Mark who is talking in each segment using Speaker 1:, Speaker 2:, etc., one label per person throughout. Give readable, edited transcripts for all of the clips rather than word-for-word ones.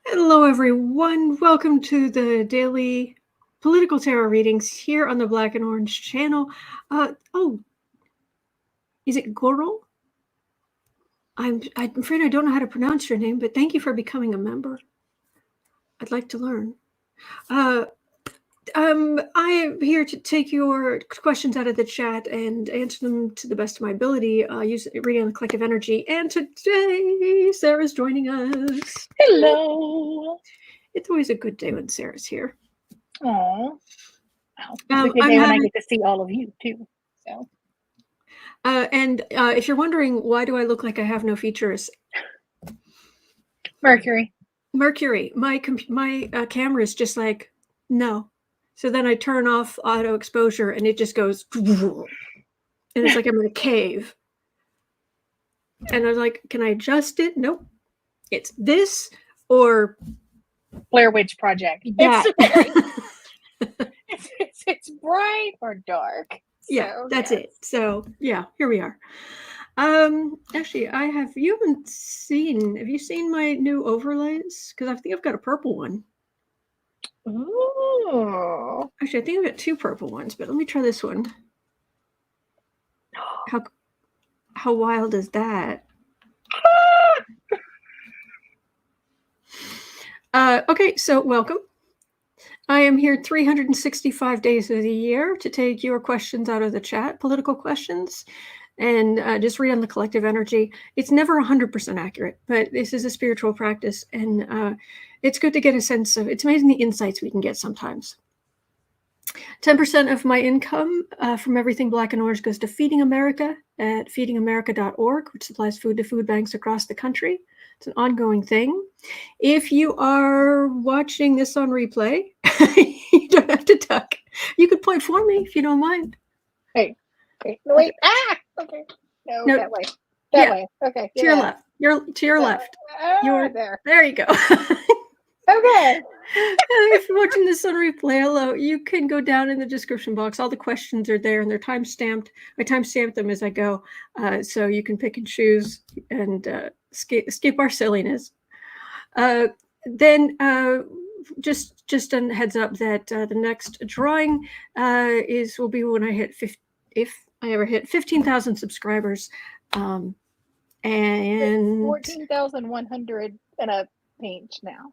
Speaker 1: Hello, everyone. Welcome to the daily political tarot readings here on the Black and Orange channel. Is it Goro? I'm afraid I don't know how to pronounce your name, but thank you for becoming a member. I'd like to learn. I'm here to take your questions out of the chat and answer them to the best of my ability, reading on the collective energy. And today, Sarah's joining us.
Speaker 2: Hello.
Speaker 1: It's always a good day when Sarah's here.
Speaker 2: Aww. It's a good day when I get to see all of you, too. So.
Speaker 1: And if you're wondering, why do I look like I have no features?
Speaker 2: Mercury.
Speaker 1: My camera is just like, no. So then I turn off auto exposure and it just goes, and it's like I'm in a cave. And I was like, can I adjust it? Nope. It's this or
Speaker 2: Blair Witch Project.
Speaker 1: That.
Speaker 2: It's bright or dark.
Speaker 1: Yeah,
Speaker 2: so,
Speaker 1: that's
Speaker 2: yes.
Speaker 1: it. So yeah, here we are. Actually, have you seen my new overlays? Because I think I've got a purple one.
Speaker 2: Ooh.
Speaker 1: Actually, I think I've got two purple ones, but let me try this one. How wild is that? Okay, so welcome. I am here 365 days of the year to take your questions out of the chat, political questions, and just read on the collective energy. It's never 100% accurate, but this is a spiritual practice, and it's good to get a sense of, it's amazing the insights we can get sometimes. 10% of my income from everything Black and Orange goes to Feeding America at feedingamerica.org, which supplies food to food banks across the country. It's an ongoing thing. If you are watching this on replay, you don't have to duck. You could point for me if you don't mind.
Speaker 2: Hey. No, wait. Okay. No, that way. That way. Okay.
Speaker 1: To your left. To your left.
Speaker 2: There.
Speaker 1: There you go.
Speaker 2: Okay.
Speaker 1: If you're watching this on replay, hello, you can go down in the description box. All the questions are there and they're time-stamped. I time-stamp them as I go, so you can pick and choose and skip our silliness. Then just a heads up that the next drawing will be when I hit if I ever hit 15,000 subscribers, and
Speaker 2: 14,100 and a page now.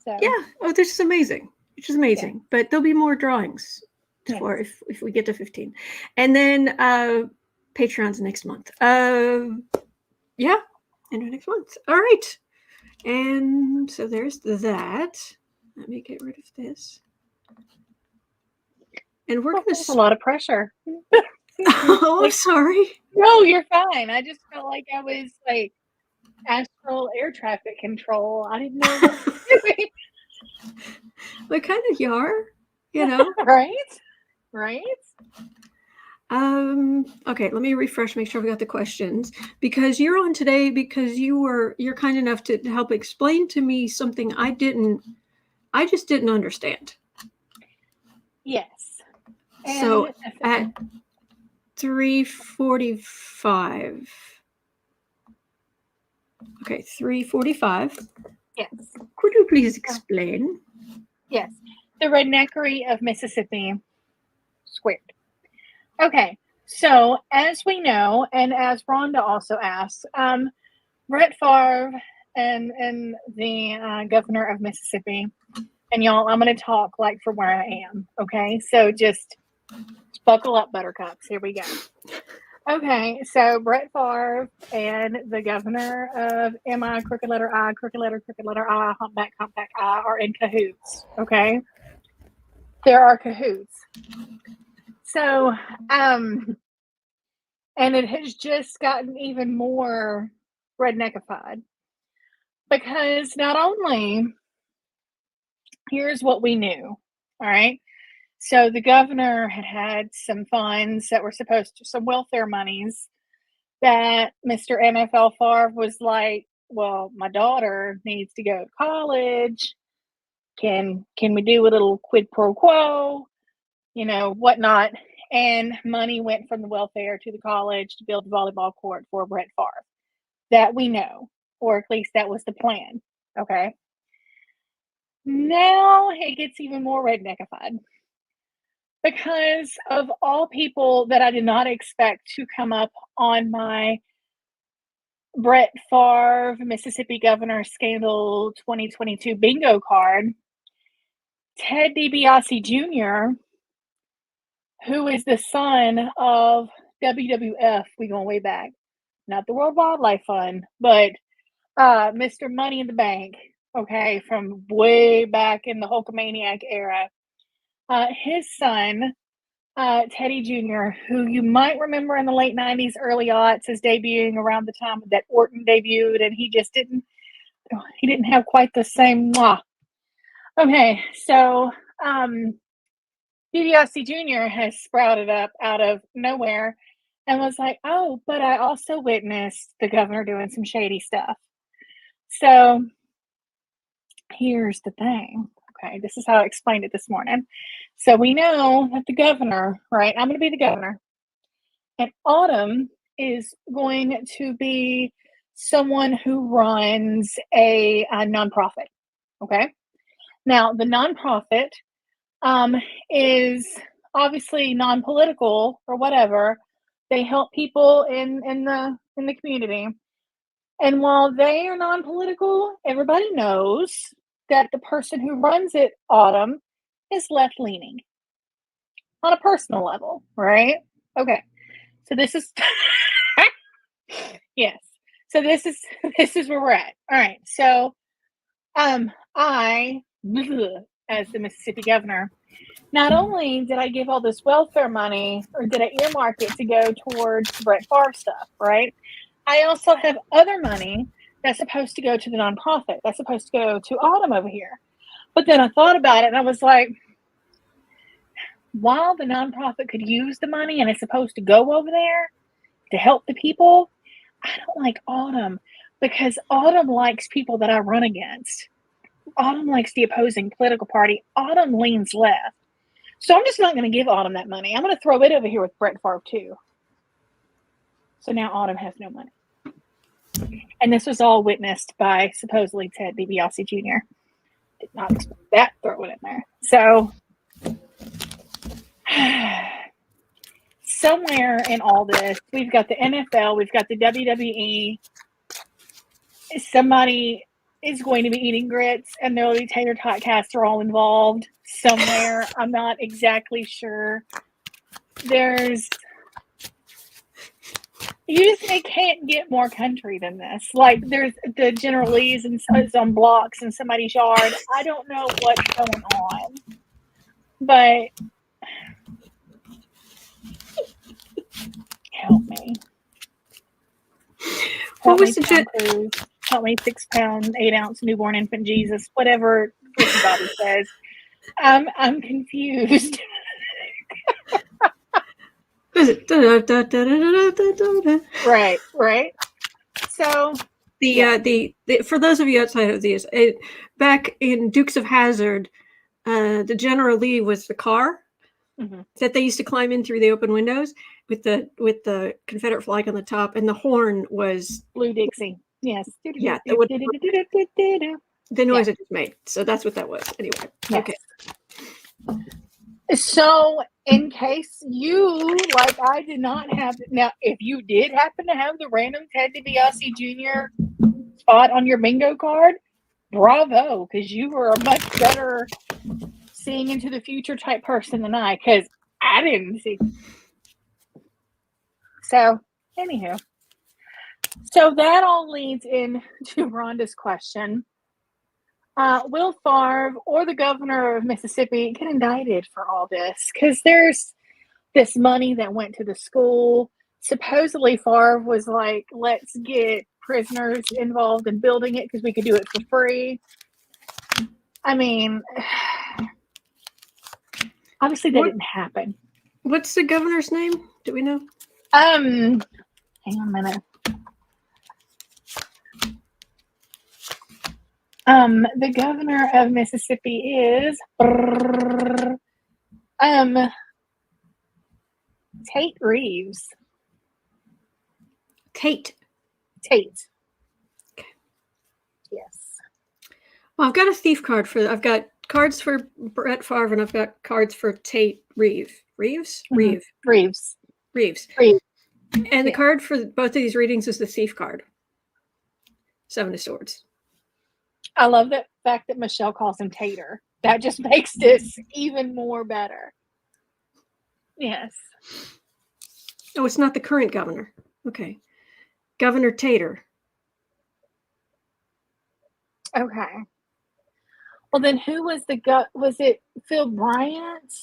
Speaker 2: So.
Speaker 1: Yeah, this is amazing. Which is amazing. Yeah. But there'll be more drawings for if we get to 15. And then Patreon's next month. And next month. All right. And so there's that. Let me get rid of this. And we're gonna
Speaker 2: a lot of pressure.
Speaker 1: Oh, I'm sorry.
Speaker 2: No, you're fine. I just felt like I was like astral air traffic control. I didn't know what to do.
Speaker 1: We kind of are, you know.
Speaker 2: Right.
Speaker 1: Okay, let me refresh, make sure we got the questions, because you're on today because you're kind enough to help explain to me something I just didn't understand.
Speaker 2: Yes.
Speaker 1: So at 3:45. Okay, 3:45.
Speaker 2: Yes.
Speaker 1: Could you please explain?
Speaker 2: Yes. The redneckery of Mississippi squared. Okay. So as we know, and as Rhonda also asked, Brett Farve and the governor of Mississippi, and y'all, I'm going to talk like from where I am. Okay. So just buckle up, buttercups. Here we go. Okay, so Brett Farve and the governor of MI, crooked letter I, humpback I, are in cahoots, okay? There are cahoots. So, and it has just gotten even more redneckified. Because not only, here's what we knew, all right? So the governor had some funds that were some welfare monies that Mr. NFL Favre was like, well, my daughter needs to go to college. Can we do a little quid pro quo, whatnot? And money went from the welfare to the college to build a volleyball court for Brett Farve. That we know, or at least that was the plan. Okay. Now it gets even more redneckified because of all people that I did not expect to come up on my Brett Farve, Mississippi Governor Scandal 2022 bingo card, Ted DiBiase Jr., who is the son of WWF, we going way back, not the World Wildlife Fund, but Mr. Money in the Bank, okay, from way back in the Hulkamaniac era. His son, Teddy Jr., who you might remember in the late 90s, early aughts, is debuting around the time that Orton debuted, and he didn't have quite the same mwah. Okay, so DiBiase Jr. has sprouted up out of nowhere and was like, oh, but I also witnessed the governor doing some shady stuff. So here's the thing. Okay, this is how I explained it this morning. So we know that the governor, right? I'm going to be the governor. And Autumn is going to be someone who runs a nonprofit. Okay. Now, the nonprofit is obviously non-political or whatever. They help people in the community. And while they are non-political, everybody knows that the person who runs it, Autumn, is left-leaning on a personal level, right? Okay. So this is yes. So this is where we're at. All right. So I as the Mississippi governor, not only did I give all this welfare money or did I earmark it to go towards Brett Farve stuff, right? I also have other money that's supposed to go to the nonprofit. That's supposed to go to Autumn over here. But then I thought about it and I was like, while the nonprofit could use the money and it's supposed to go over there to help the people, I don't like Autumn because Autumn likes people that I run against. Autumn likes the opposing political party. Autumn leans left. So I'm just not going to give Autumn that money. I'm going to throw it over here with Brett Farve too. So now Autumn has no money. And this was all witnessed by supposedly Ted DiBiase Jr. Did not expect that, throw it in there. So somewhere in all this, we've got the NFL, we've got the WWE. Somebody is going to be eating grits and there'll be tater tot cats are all involved somewhere. I'm not exactly sure. It can't get more country than this. Like there's the General Lee's and it's on blocks in somebody's yard. I don't know what's going on, but help me. Help me, Tom Cruise. Help me, 6 pound, 8 ounce newborn infant Jesus. Whatever Ricky Bobby says. I'm confused. Right. So
Speaker 1: the for those of you outside of these, back in Dukes of Hazzard, the General Lee was the car that they used to climb in through the open windows with the Confederate flag on the top, and the horn was
Speaker 2: Blue Dixie. Yes.
Speaker 1: Yeah, the noise it just made. So that's what that was. Anyway. Yes. Okay.
Speaker 2: So in case you, like I did not have, now if you did happen to have the random Ted DiBiase Jr. spot on your bingo card, bravo, because you were a much better seeing into the future type person than I, because I didn't see. So, anywho. So that all leads into Rhonda's question. Will Farve or the governor of Mississippi get indicted for all this? Because there's this money that went to the school. Supposedly Farve was like, let's get prisoners involved in building it because we could do it for free. I mean, obviously that didn't happen.
Speaker 1: What's the governor's name? Do we know?
Speaker 2: Hang on a minute. The governor of Mississippi is Tate Reeves.
Speaker 1: Tate.
Speaker 2: Okay.
Speaker 1: Well, I've got a thief card I've got cards for Brett Farve and I've got cards for Tate Reeves.
Speaker 2: Reeves.
Speaker 1: And the card for both of these readings is the thief card. 7 of Swords.
Speaker 2: I love the fact that Michelle calls him Tater. That just makes this even more better. Yes.
Speaker 1: Oh, it's not the current governor. Okay. Governor Tater.
Speaker 2: Okay. Well, then who was was it Phil Bryant?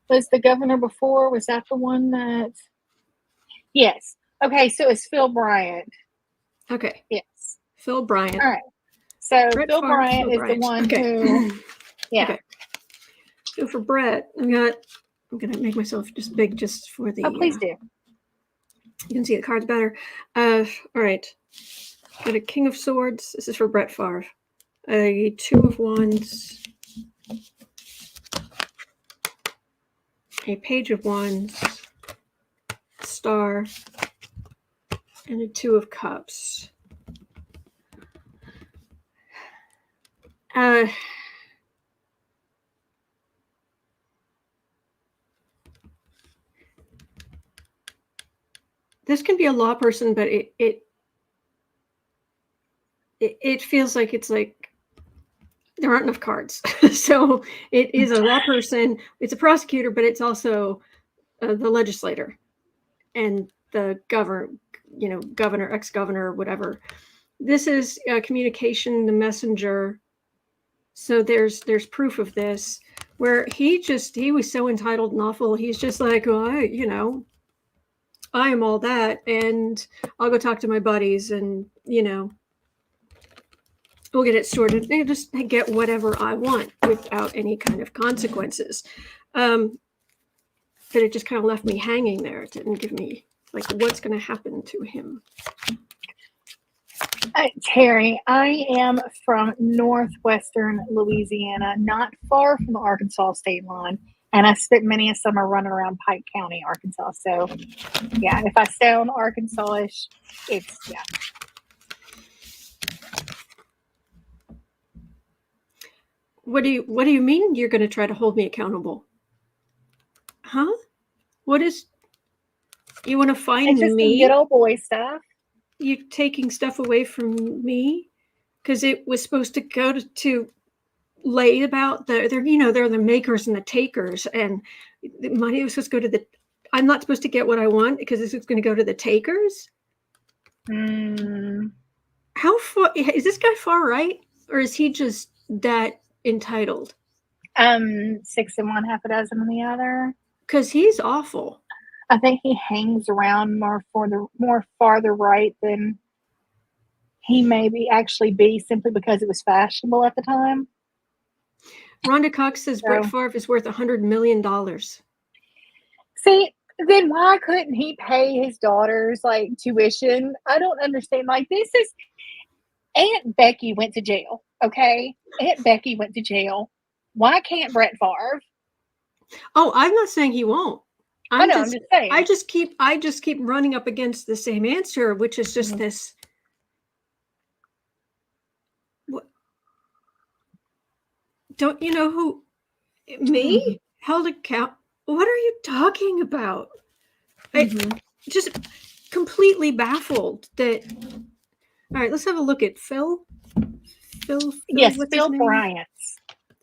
Speaker 2: Was the governor before? Was that the one that? Yes. Okay, so it's Phil Bryant.
Speaker 1: Okay.
Speaker 2: Yes.
Speaker 1: Phil Bryant.
Speaker 2: All right. So
Speaker 1: Brett
Speaker 2: Phil
Speaker 1: Farve,
Speaker 2: Bryant
Speaker 1: Phil
Speaker 2: is
Speaker 1: Bryant.
Speaker 2: the one who, yeah.
Speaker 1: Okay. So for Brett, I'm going to make myself just big just for the.
Speaker 2: Oh, please do.
Speaker 1: You can see the cards better. All right. Got a King of Swords. This is for Brett Farve. A 2 of Wands. A Page of Wands. Star. And a 2 of Cups. This can be a law person, but it feels like it's like there aren't enough cards. So it is a law person. It's a prosecutor, but it's also the legislator and the governor, ex-governor, whatever. This is communication, the messenger. So there's proof of this where he was so entitled and awful. He's just like, well, I am all that, and I'll go talk to my buddies, and we'll get it sorted. I just get whatever I want without any kind of consequences. But it just kind of left me hanging there. It didn't give me like what's going to happen to him.
Speaker 2: Terry, I am from northwestern Louisiana, not far from the Arkansas state line, and I spent many a summer running around Pike County, Arkansas. So, yeah, if I sound Arkansas-ish, it's, yeah.
Speaker 1: What do you mean you're going to try to hold me accountable? Huh? What is? You want to find
Speaker 2: it's just
Speaker 1: me?
Speaker 2: Some good old boy stuff.
Speaker 1: You taking stuff away from me because it was supposed to go to lay about they're the makers and the takers, and the money was supposed to go to I'm not supposed to get what I want because this is going to go to the takers. How far is this guy far right, or is he just that entitled?
Speaker 2: 6 in one, half a dozen in the other.
Speaker 1: Because he's awful.
Speaker 2: I think he hangs around more farther right than he may actually be, simply because it was fashionable at the time.
Speaker 1: Rhonda Cox says Brett Farve is worth $100 million.
Speaker 2: See, then why couldn't he pay his daughters like tuition? I don't understand. Like, this is Aunt Becky went to jail. Okay, Aunt Becky went to jail. Why can't Brett Farve?
Speaker 1: Oh, I'm not saying he won't.
Speaker 2: I'm just saying.
Speaker 1: I just keep running up against the same answer, which is just this. What? Don't you know who? Me? Held account? What are you talking about? I just completely baffled that. All right, let's have a look at Phil.
Speaker 2: Yes, Phil Bryant.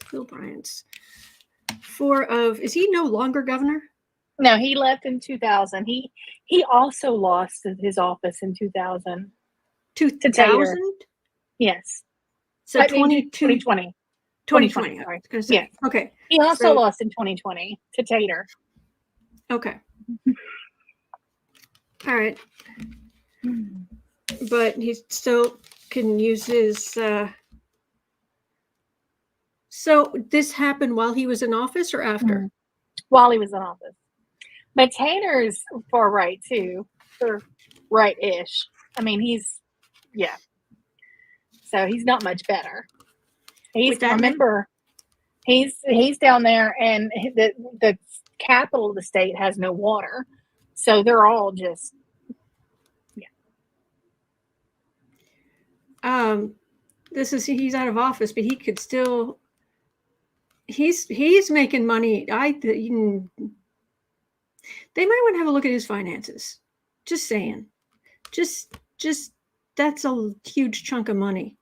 Speaker 1: Phil Bryant's. Is he no longer governor?
Speaker 2: No, he left in 2000. He also lost his office in 2000.
Speaker 1: 2000?
Speaker 2: Yes.
Speaker 1: So
Speaker 2: 2020.
Speaker 1: 2020.
Speaker 2: Sorry.
Speaker 1: Yeah. Okay.
Speaker 2: He also lost in 2020 to Tater.
Speaker 1: Okay. All right. But he still can use his. So this happened while he was in office or after?
Speaker 2: While he was in office. But Tater's far right too, or right-ish. I mean, yeah. So he's not much better. He's down there, and the capital of the state has no water, so they're all just,
Speaker 1: yeah. he's out of office, but he could still. He's making money. They might want to have a look at his finances. Just saying. Just that's a huge chunk of money.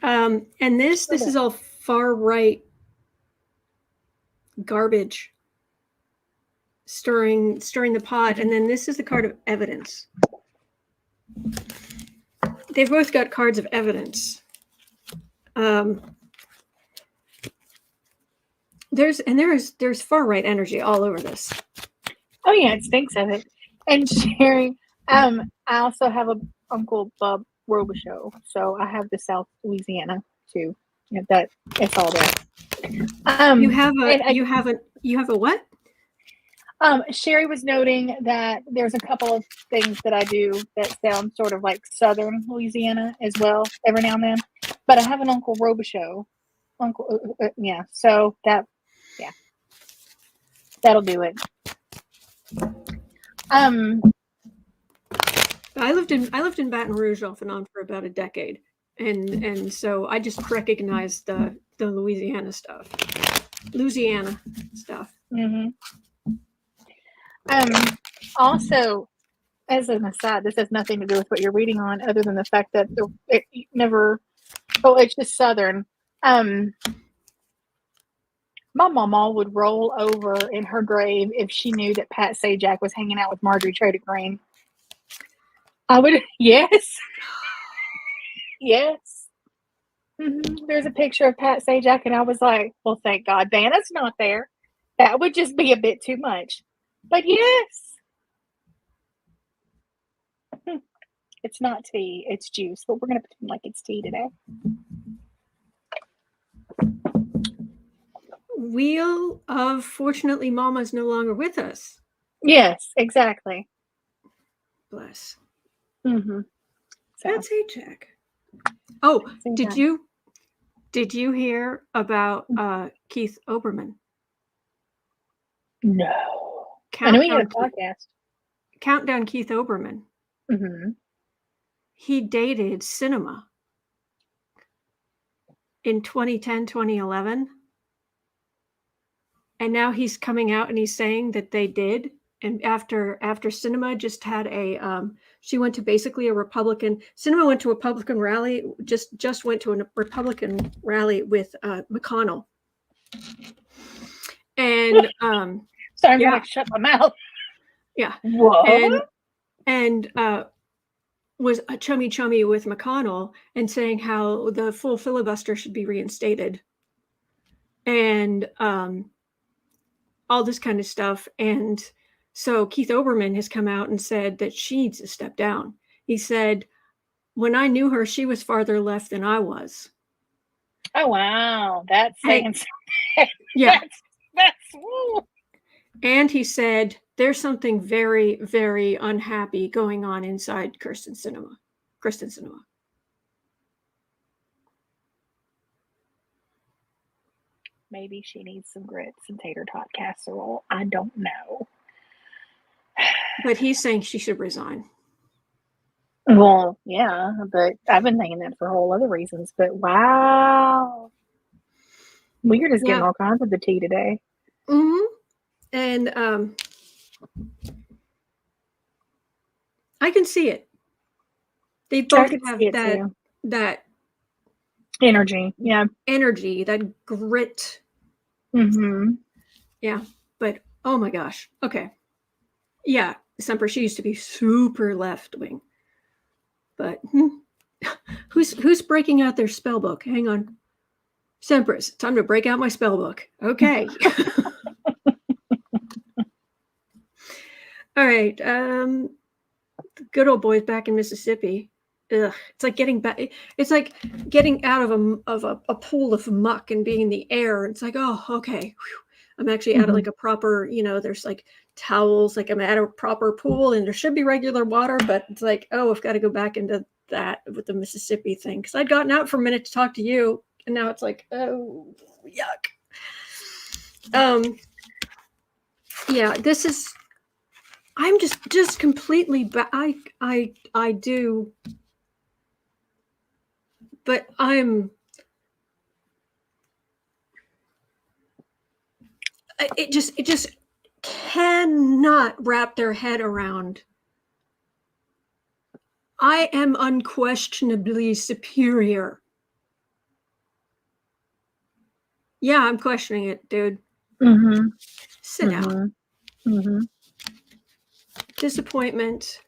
Speaker 1: And this is all far right garbage stirring the pot. And then this is the card of evidence. They've both got cards of evidence. There's far right energy all over this.
Speaker 2: Oh yeah, it stinks of it. And Sherry, I also have a Uncle Bob Robichaux, so I have the South Louisiana too. It's all there.
Speaker 1: You have a what?
Speaker 2: Sherry was noting that there's a couple of things that I do that sound sort of like Southern Louisiana as well, every now and then. But I have an Uncle Robichaux. So that'll do it.
Speaker 1: I lived in Baton Rouge off and on for about a decade, and so I just recognized the Louisiana stuff.
Speaker 2: Mm-hmm. Also, as an aside, this has nothing to do with what you're reading on, other than the fact that it's just Southern. My mama would roll over in her grave if she knew that Pat Sajak was hanging out with Marjorie Taylor Greene. I would, yes. Yes. Mm-hmm. There's a picture of Pat Sajak, and I was like, well, thank God Vanna's not there. That would just be a bit too much. But yes. It's not tea, it's juice, but we're going to pretend like it's tea today.
Speaker 1: Wheel of Fortunately Mama's no longer with us.
Speaker 2: Yes, exactly.
Speaker 1: Bless.
Speaker 2: Mm-hmm.
Speaker 1: That's Sajak. Oh, did you hear about Keith Olbermann?
Speaker 2: No. I know he had a podcast.
Speaker 1: Countdown Keith Olbermann.
Speaker 2: Mm-hmm.
Speaker 1: He dated Cinema in 2010, 2011. And now he's coming out and he's saying that they did. And after Cinema just had she went to basically a Republican. Cinema went to a Republican rally. Just went to a Republican rally with McConnell. And
Speaker 2: so I'm gonna shut my mouth.
Speaker 1: Yeah.
Speaker 2: What?
Speaker 1: And was a chummy with McConnell and saying how the full filibuster should be reinstated. And all this kind of stuff. And so Keith Olbermann has come out and said that she needs to step down. He said, when I knew her, she was farther left than I was.
Speaker 2: Oh, wow. That's saying something.
Speaker 1: Yeah.
Speaker 2: That's woo.
Speaker 1: And he said, there's something very, very unhappy going on inside Kristen Cinema.
Speaker 2: Maybe she needs some grits and tater tot casserole. I don't know.
Speaker 1: But he's saying she should resign.
Speaker 2: Well, yeah, but I've been thinking that for whole other reasons. But wow. We're just getting all kinds of the tea today.
Speaker 1: Mm-hmm. And I can see it. They both have that
Speaker 2: energy. Yeah.
Speaker 1: Energy, that grit.
Speaker 2: Mm-hmm.
Speaker 1: Yeah. But oh my gosh. Okay. Yeah. Semper, she used to be super left wing. But who's breaking out their spell book? Hang on. Semper, it's time to break out my spell book. Okay. All right. The good old boys back in Mississippi. Ugh, it's like getting back. It's like getting out of a pool of muck and being in the air. It's like, oh, okay. Whew. I'm actually out of like a proper, there's like towels, like I'm at a proper pool and there should be regular water, but it's like, oh, I've got to go back into that with the Mississippi thing. Cause I'd gotten out for a minute to talk to you. And now it's like, oh, yuck. Yeah, this is, I'm just completely, I do. but it just cannot wrap their head around. I am unquestionably superior. Yeah, I'm questioning it, dude.
Speaker 2: Mm-hmm.
Speaker 1: Sit down.
Speaker 2: Mm-hmm.
Speaker 1: Disappointment.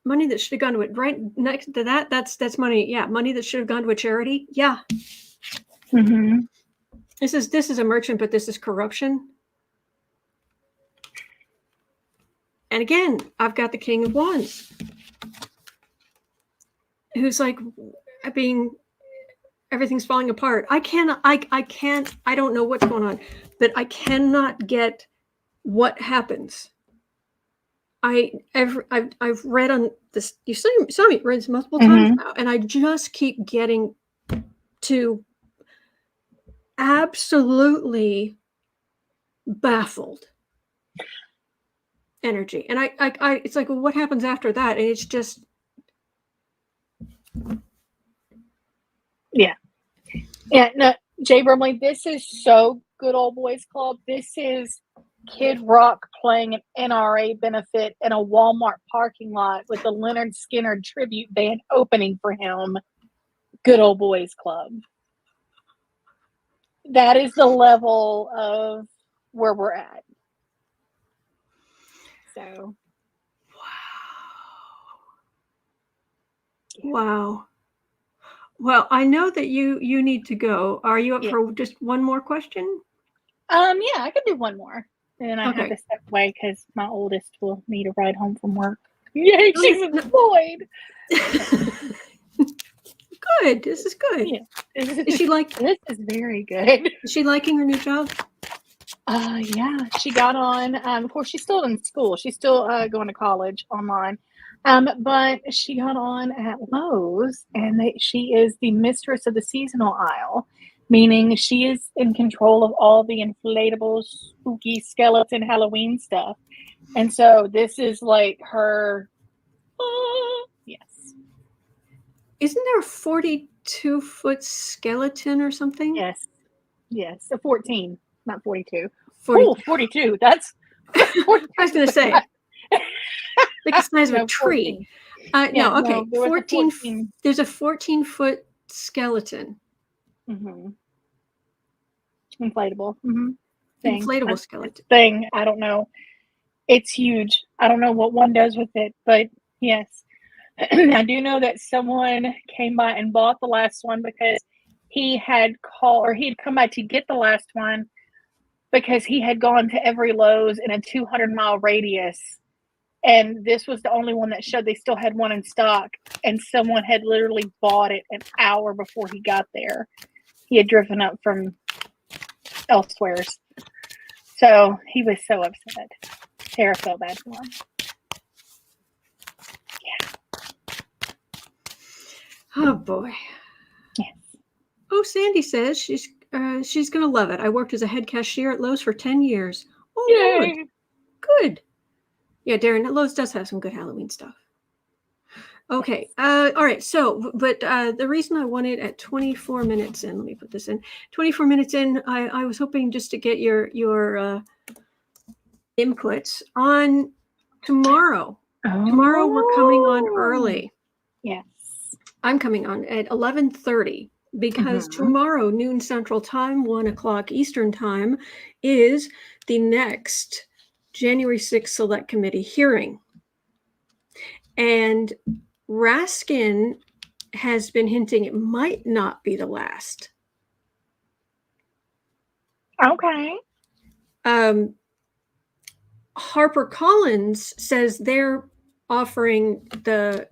Speaker 1: Money that should have gone to it. Right next to that, that's money. Yeah, money that should have gone to a charity. Yeah.
Speaker 2: Mm-hmm.
Speaker 1: This is a merchant, but this is corruption. And again, I've got the King of Wands, who's like everything's falling apart. I don't know what's going on, but I cannot get what happens. I've read on this. You saw me read this multiple times now, and I just keep getting to absolutely baffled energy, and I it's like, well, what happens after that? And it's just,
Speaker 2: yeah. No, Jay Brumley, this is so good old boys club. This is Kid Rock playing an NRA benefit in a Walmart parking lot with the Leonard Skinner tribute band opening for him. Good old boys club. That is the level of where we're at. So,
Speaker 1: wow. Well, I know that you need to go. Are you up for just one more question?
Speaker 2: Yeah, I could do one more. And then I have to step away because my oldest will need a ride home from work. Yay, she's employed.
Speaker 1: Good. This is good.
Speaker 2: Yeah.
Speaker 1: Is she like?
Speaker 2: This is very good.
Speaker 1: Is she liking her new job?
Speaker 2: Yeah, she got on. Of course, she's still in school. She's still going to college online. But she got on at Lowe's, and she is the mistress of the seasonal aisle, meaning she is in control of all the inflatable, spooky skeleton Halloween stuff. And so this is like her. Yes.
Speaker 1: Isn't there a 42-foot skeleton or something?
Speaker 2: Yes. A 14, not 42. 42. That's. 42.
Speaker 1: I was going to say. Like the size of a tree. 14. There's a 14-foot skeleton.
Speaker 2: Mm-hmm. Inflatable.
Speaker 1: Mm-hmm. Inflatable skeleton.
Speaker 2: Thing. I don't know. It's huge. I don't know what one does with it, but yes. I do know that someone came by and bought the last one because he had come by to get the last one because he had gone to every Lowe's in a 200-mile radius. And this was the only one that showed they still had one in stock. And someone had literally bought it an hour before he got there. He had driven up from elsewhere. So he was so upset. Tara felt bad for him. Yeah.
Speaker 1: Oh, boy.
Speaker 2: Yes.
Speaker 1: Oh, Sandy says she's going to love it. I worked as a head cashier at Lowe's for 10 years. Oh,
Speaker 2: yay.
Speaker 1: Lord. Good. Yeah, Darren, Lowe's does have some good Halloween stuff. Okay. All right. So, but the reason I wanted at 24 minutes in, let me put this in, 24 minutes in, I was hoping just to get your inputs on tomorrow. Oh. Tomorrow we're coming on early.
Speaker 2: Yes.
Speaker 1: I'm coming on at 11:30 because tomorrow, noon Central Time, 1 o'clock Eastern Time, is the next January 6th Select Committee hearing. And Raskin has been hinting it might not be the last.
Speaker 2: Okay.
Speaker 1: HarperCollins says they're offering the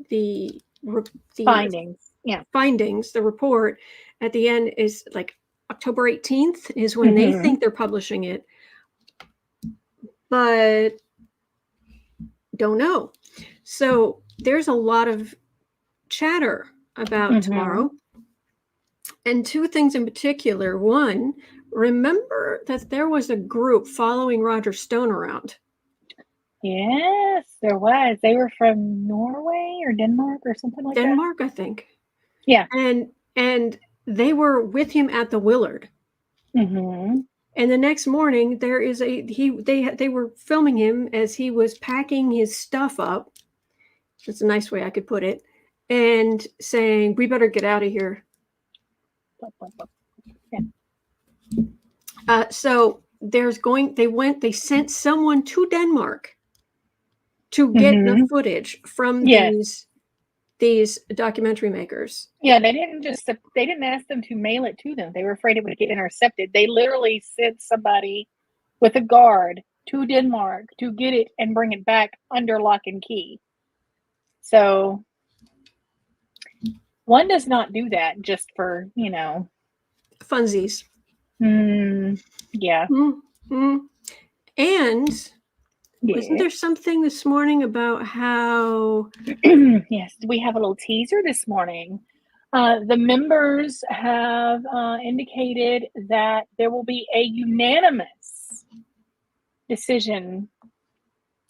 Speaker 2: findings. Yeah.
Speaker 1: Findings, the report at the end is like October 18th is when they think they're publishing it. But don't know. So there's a lot of chatter about tomorrow. And two things in particular. One, remember that there was a group following Roger Stone around.
Speaker 2: Yes, there was. They were from Norway or Denmark or something like
Speaker 1: Denmark, I think.
Speaker 2: Yeah.
Speaker 1: And they were with him at the Willard.
Speaker 2: Mm-hmm.
Speaker 1: And the next morning, they were filming him as he was packing his stuff up. That's a nice way I could put it. And saying, "We better get out of here."
Speaker 2: Yeah.
Speaker 1: So they sent someone to Denmark to get
Speaker 2: Mm-hmm.
Speaker 1: the footage from
Speaker 2: Yes.
Speaker 1: these documentary makers.
Speaker 2: Yeah, they didn't ask them to mail it to them. They were afraid it would get intercepted. They literally sent somebody with a guard to Denmark to get it and bring it back under lock and key. So one does not do that just for,
Speaker 1: Funsies.
Speaker 2: Yeah.
Speaker 1: Mm-hmm. And
Speaker 2: Yeah.
Speaker 1: wasn't there something this morning about how...
Speaker 2: Yes, we have a little teaser this morning. The members have indicated that there will be a unanimous decision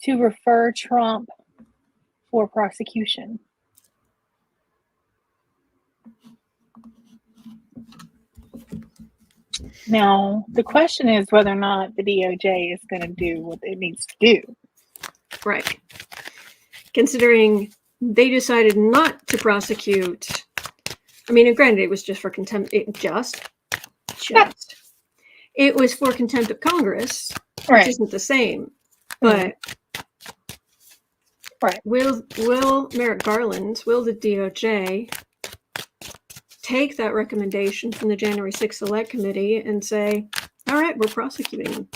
Speaker 2: to refer Trump for prosecution. Now, the question is whether or not the DOJ is going to do what it needs to do.
Speaker 1: Right. Considering they decided not to prosecute. I mean, and granted, it was just for contempt. It was for contempt of Congress, which isn't the same. But will Merrick Garland, will the DOJ take that recommendation from the January 6th Select Committee and say, all right, we're prosecuting him?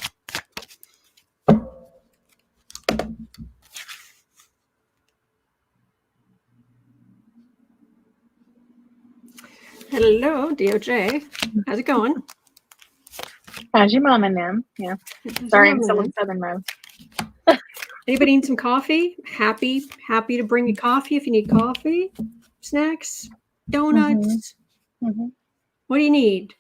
Speaker 1: Hello, DOJ. How's it going?
Speaker 2: How's your mom and them? Yeah. Sorry, I'm still in Southern mode.
Speaker 1: Anybody need some coffee? Happy to bring you coffee if you need coffee, snacks, donuts.
Speaker 2: Mm-hmm.
Speaker 1: What do you need?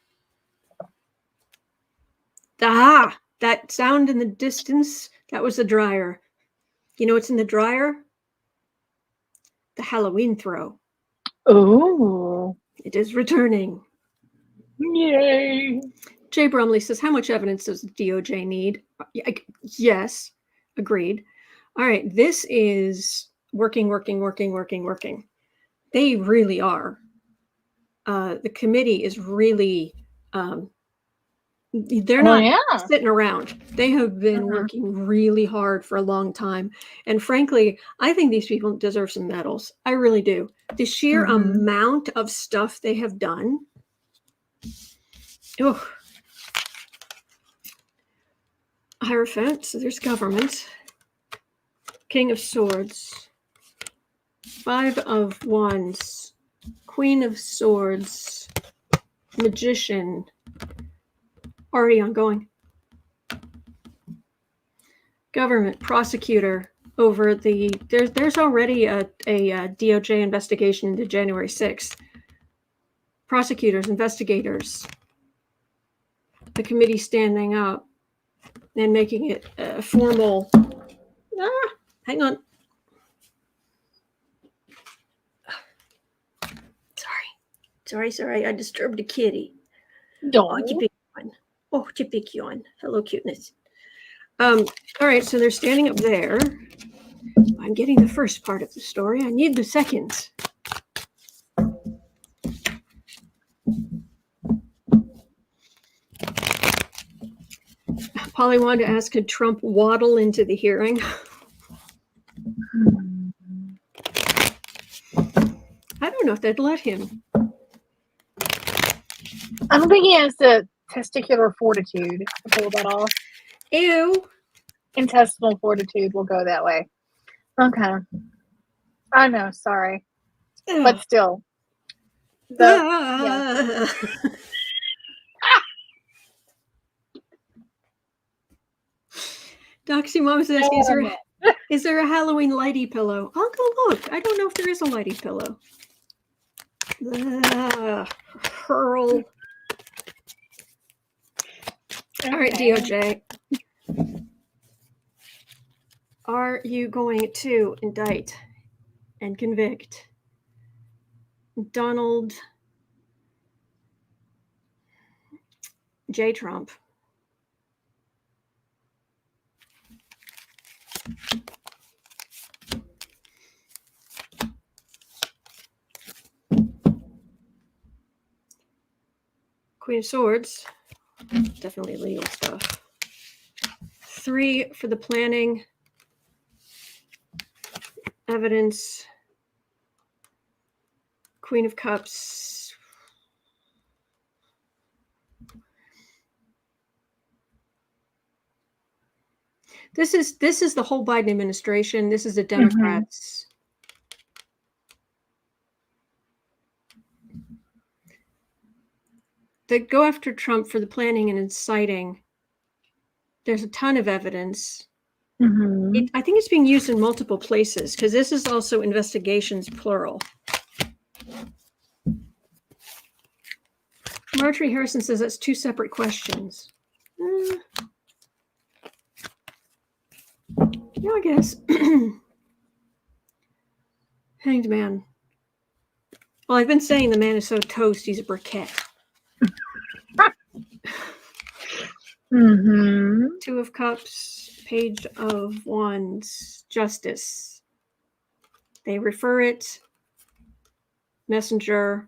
Speaker 1: Ah, that sound in the distance, that was the dryer. You know what's in the dryer? The Halloween throw.
Speaker 2: Oh.
Speaker 1: It is returning.
Speaker 2: Yay.
Speaker 1: Jay Brumley says, how much evidence does the DOJ need? Yes, agreed. All right, this is working. They really are. The committee is really, they're not sitting around. They have been working really hard for a long time. And frankly, I think these people deserve some medals. I really do. The sheer amount of stuff they have done. Oh. Hierophant, so there's government. King of Swords. 5 of Wands. Queen of Swords. Magician. Already ongoing. Government, prosecutor over the... There's already a DOJ investigation into January 6th. Prosecutors, investigators. The committee standing up and making it a formal... hang on. Sorry. I disturbed a kitty.
Speaker 2: Don't.
Speaker 1: Oh, you big yawn. Hello, cuteness. All right, so they're standing up there. I'm getting the first part of the story. I need the second. Polly wanted to ask, could Trump waddle into the hearing? I don't know if they'd let him.
Speaker 2: I don't think he has the testicular fortitude to pull that off.
Speaker 1: Ew.
Speaker 2: Intestinal fortitude will go that way. Okay. I know, sorry. Ew. But still.
Speaker 1: Doxy Mom is asking, is there a Halloween lighty pillow? I'll go look. I don't know if there is a lighty pillow. Hurl. All right, DOJ. Are you going to indict and convict Donald J. Trump Queen of Swords, definitely legal stuff. 3 for the planning, evidence, Queen of Cups. This is the whole Biden administration. This is the Democrats. That go after Trump for the planning and inciting. There's a ton of evidence. I think it's being used in multiple places because this is also investigations, plural. Marjorie Harrison says that's 2 separate questions. Yeah, I guess. Hanged man. Well, I've been saying the man is so toast, he's a briquette. 2 of Cups, Page of Wands, Justice. They refer it, Messenger,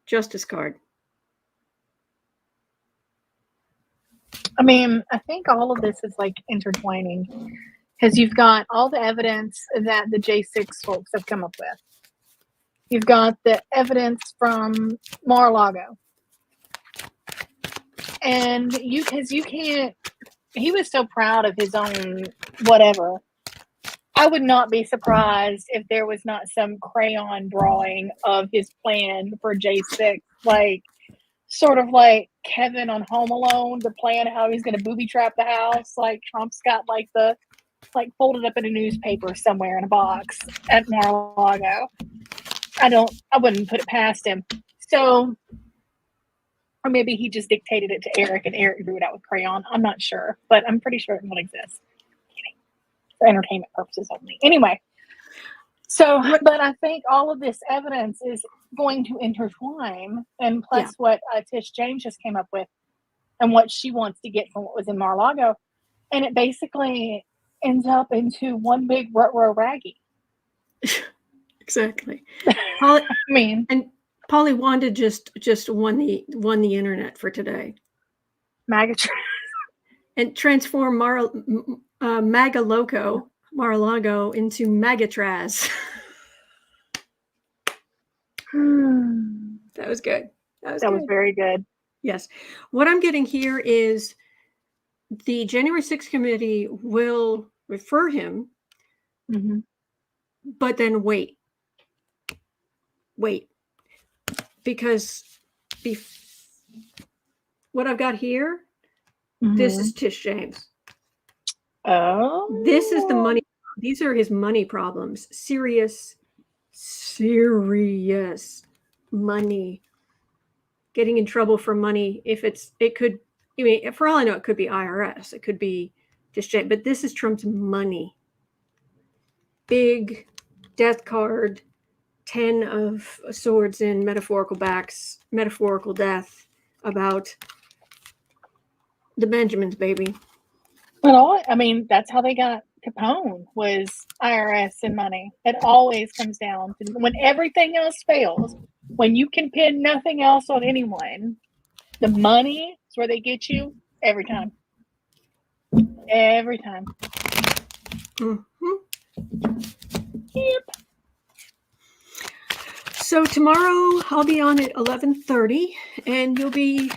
Speaker 1: Justice card.
Speaker 2: I mean, I think all of this is like intertwining because you've got all the evidence that the J6 folks have come up with. You've got the evidence from Mar-a-Lago. And you can't, he was so proud of his own whatever. I would not be surprised if there was not some crayon drawing of his plan for J6, like sort of like Kevin on Home Alone, the plan how he's going to booby trap the house. Like Trump's got like folded up in a newspaper somewhere in a box at Mar-a-Lago. I wouldn't put it past him. So, or maybe he just dictated it to Eric and Eric drew it out with crayon. I'm not sure, but I'm pretty sure it won't exist. For entertainment purposes only. Anyway, so, but I think all of this evidence is going to intertwine, and plus what Tish James just came up with and what she wants to get from what was in Mar-a-Lago, and it basically ends up into one big ruh-roh raggy.
Speaker 1: Exactly.
Speaker 2: I mean,
Speaker 1: and Polly Wanda just won the internet for today.
Speaker 2: MAGA
Speaker 1: and transform MAGA Loco Mar-a-Lago into Magatraz. That was good.
Speaker 2: That was very good.
Speaker 1: Yes. What I'm getting here is the January 6th committee will refer him, but then wait. Because what I've got here, this is Tish James.
Speaker 2: Oh.
Speaker 1: This is the money. These are his money problems. Serious money. Getting in trouble for money. For all I know, it could be IRS. It could be Tish James. But this is Trump's money. Big death card. 10 of swords in metaphorical backs. Metaphorical death about the Benjamins, baby.
Speaker 2: Well, I mean, that's how they got Capone, was IRS and money. It always comes down to when everything else fails, when you can pin nothing else on anyone, the money is where they get you every time. Every time. Yep.
Speaker 1: So tomorrow I'll be on at 11:30, and you'll be...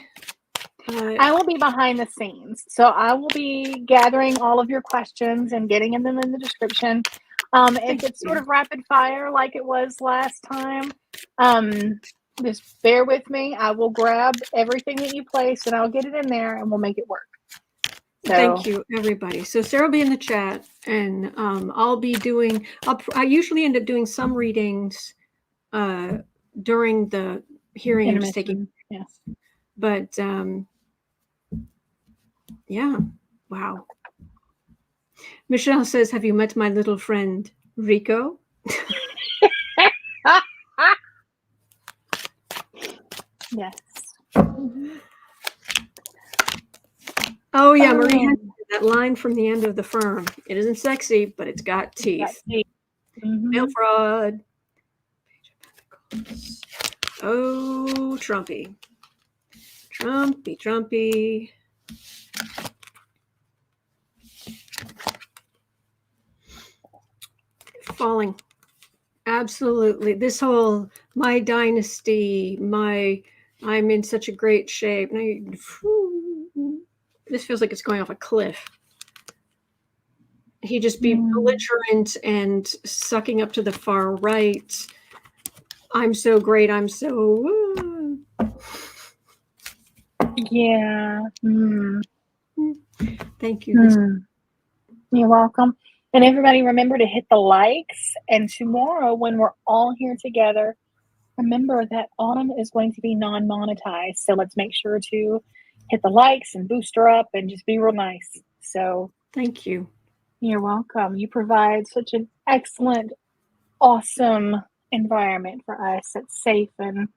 Speaker 2: I will be behind the scenes. So I will be gathering all of your questions and getting them in the description. If it's sort of rapid fire like it was last time, just bear with me. I will grab everything that you place and I'll get it in there and we'll make it work. So,
Speaker 1: thank you, everybody. So Sarah will be in the chat, and I'll be doing... I usually end up doing some readings during the hearing. I'm just taking...
Speaker 2: Yes.
Speaker 1: But... yeah. Wow. Michelle says, have you met my little friend, Rico?
Speaker 2: Yes.
Speaker 1: Oh, yeah, Marie had that line from the end of The Firm. It isn't sexy, but it's got teeth. Mail fraud. Oh, Trumpy. Trumpy. Falling. Absolutely. This whole, my dynasty, I'm in such a great shape. This feels like it's going off a cliff. He just be belligerent and sucking up to the far right. I'm so great. I'm so.
Speaker 2: Yeah.
Speaker 1: Thank you.
Speaker 2: You're welcome. And everybody remember to hit the likes. And tomorrow, when we're all here together, remember that Autumn is going to be non-monetized. So let's make sure to hit the likes and boost her up and just be real nice. So
Speaker 1: thank you.
Speaker 2: You're welcome. You provide such an excellent, awesome environment for us. It's safe and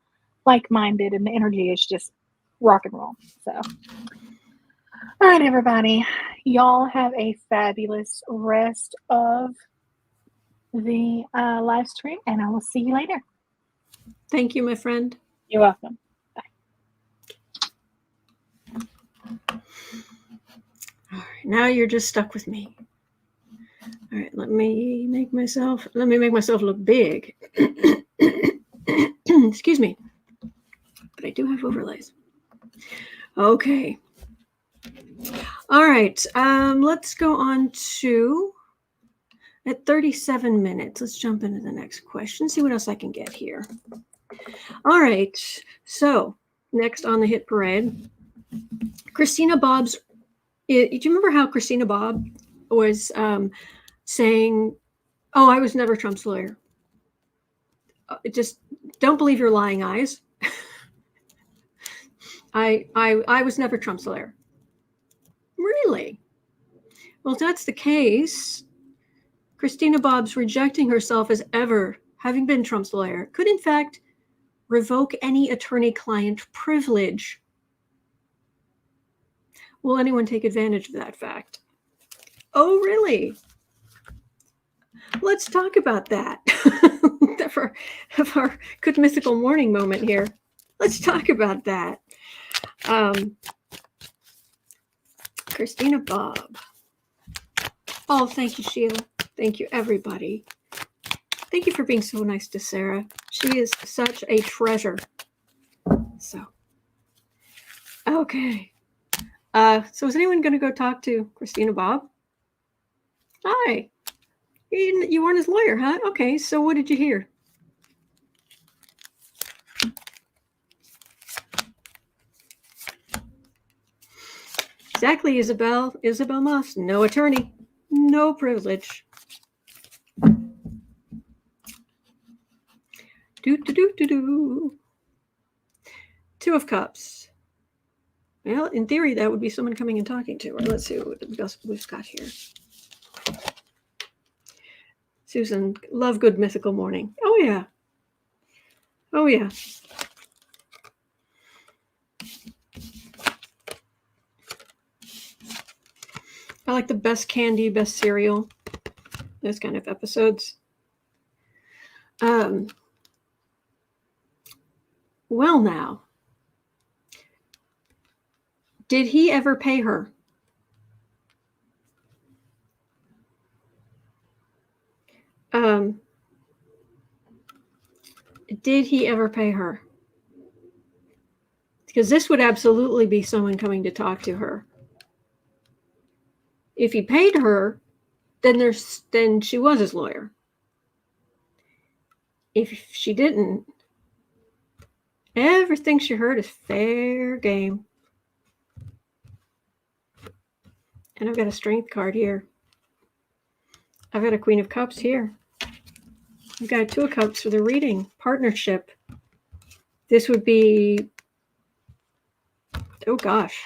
Speaker 2: like-minded, and the energy is just rock and roll. So, all right, everybody. Y'all have a fabulous rest of the live stream, and I will see you later.
Speaker 1: Thank you, my friend.
Speaker 2: You're welcome. Bye.
Speaker 1: All right, now you're just stuck with me. All right, let me make myself look big. Excuse me. But I do have overlays. Okay. All right. Let's go on to at 37 minutes. Let's jump into the next question. See what else I can get here. All right. So next on the hit parade, Christina Bobb's. Do you remember how Christina Bobb was saying, "Oh, I was never Trump's lawyer. Just don't believe your lying eyes. I was never Trump's lawyer." Really? Well, if that's the case, Christina Bobb's rejecting herself as ever having been Trump's lawyer could, in fact, revoke any attorney-client privilege. Will anyone take advantage of that fact? Oh, really? Let's talk about that. for our good mythical morning moment here. Let's talk about that. Christina Bobb. Oh, thank you, Sheila. Thank you, everybody. Thank you for being so nice to Sarah. She is such a treasure. So, okay. So is anyone going to go talk to Christina Bobb? Hi. You weren't his lawyer, huh? Okay, so what did you hear? Exactly, Isabel. Isabel Moss. No attorney. No privilege. Do. Two of Cups. Well, in theory, that would be someone coming and talking to her. Let's see what we've got here. Susan, love good mythical morning. Oh, yeah. Oh, yeah. I like the best candy, best cereal. Those kind of episodes. Well, now. Did he ever pay her? Did he ever pay her? Because this would absolutely be someone coming to talk to her. If he paid her, then she was his lawyer. If she didn't, everything she heard is fair game. And I've got a strength card here. I've got a Queen of Cups here. I've got a Two of Cups for the reading. Partnership. This would be, oh gosh.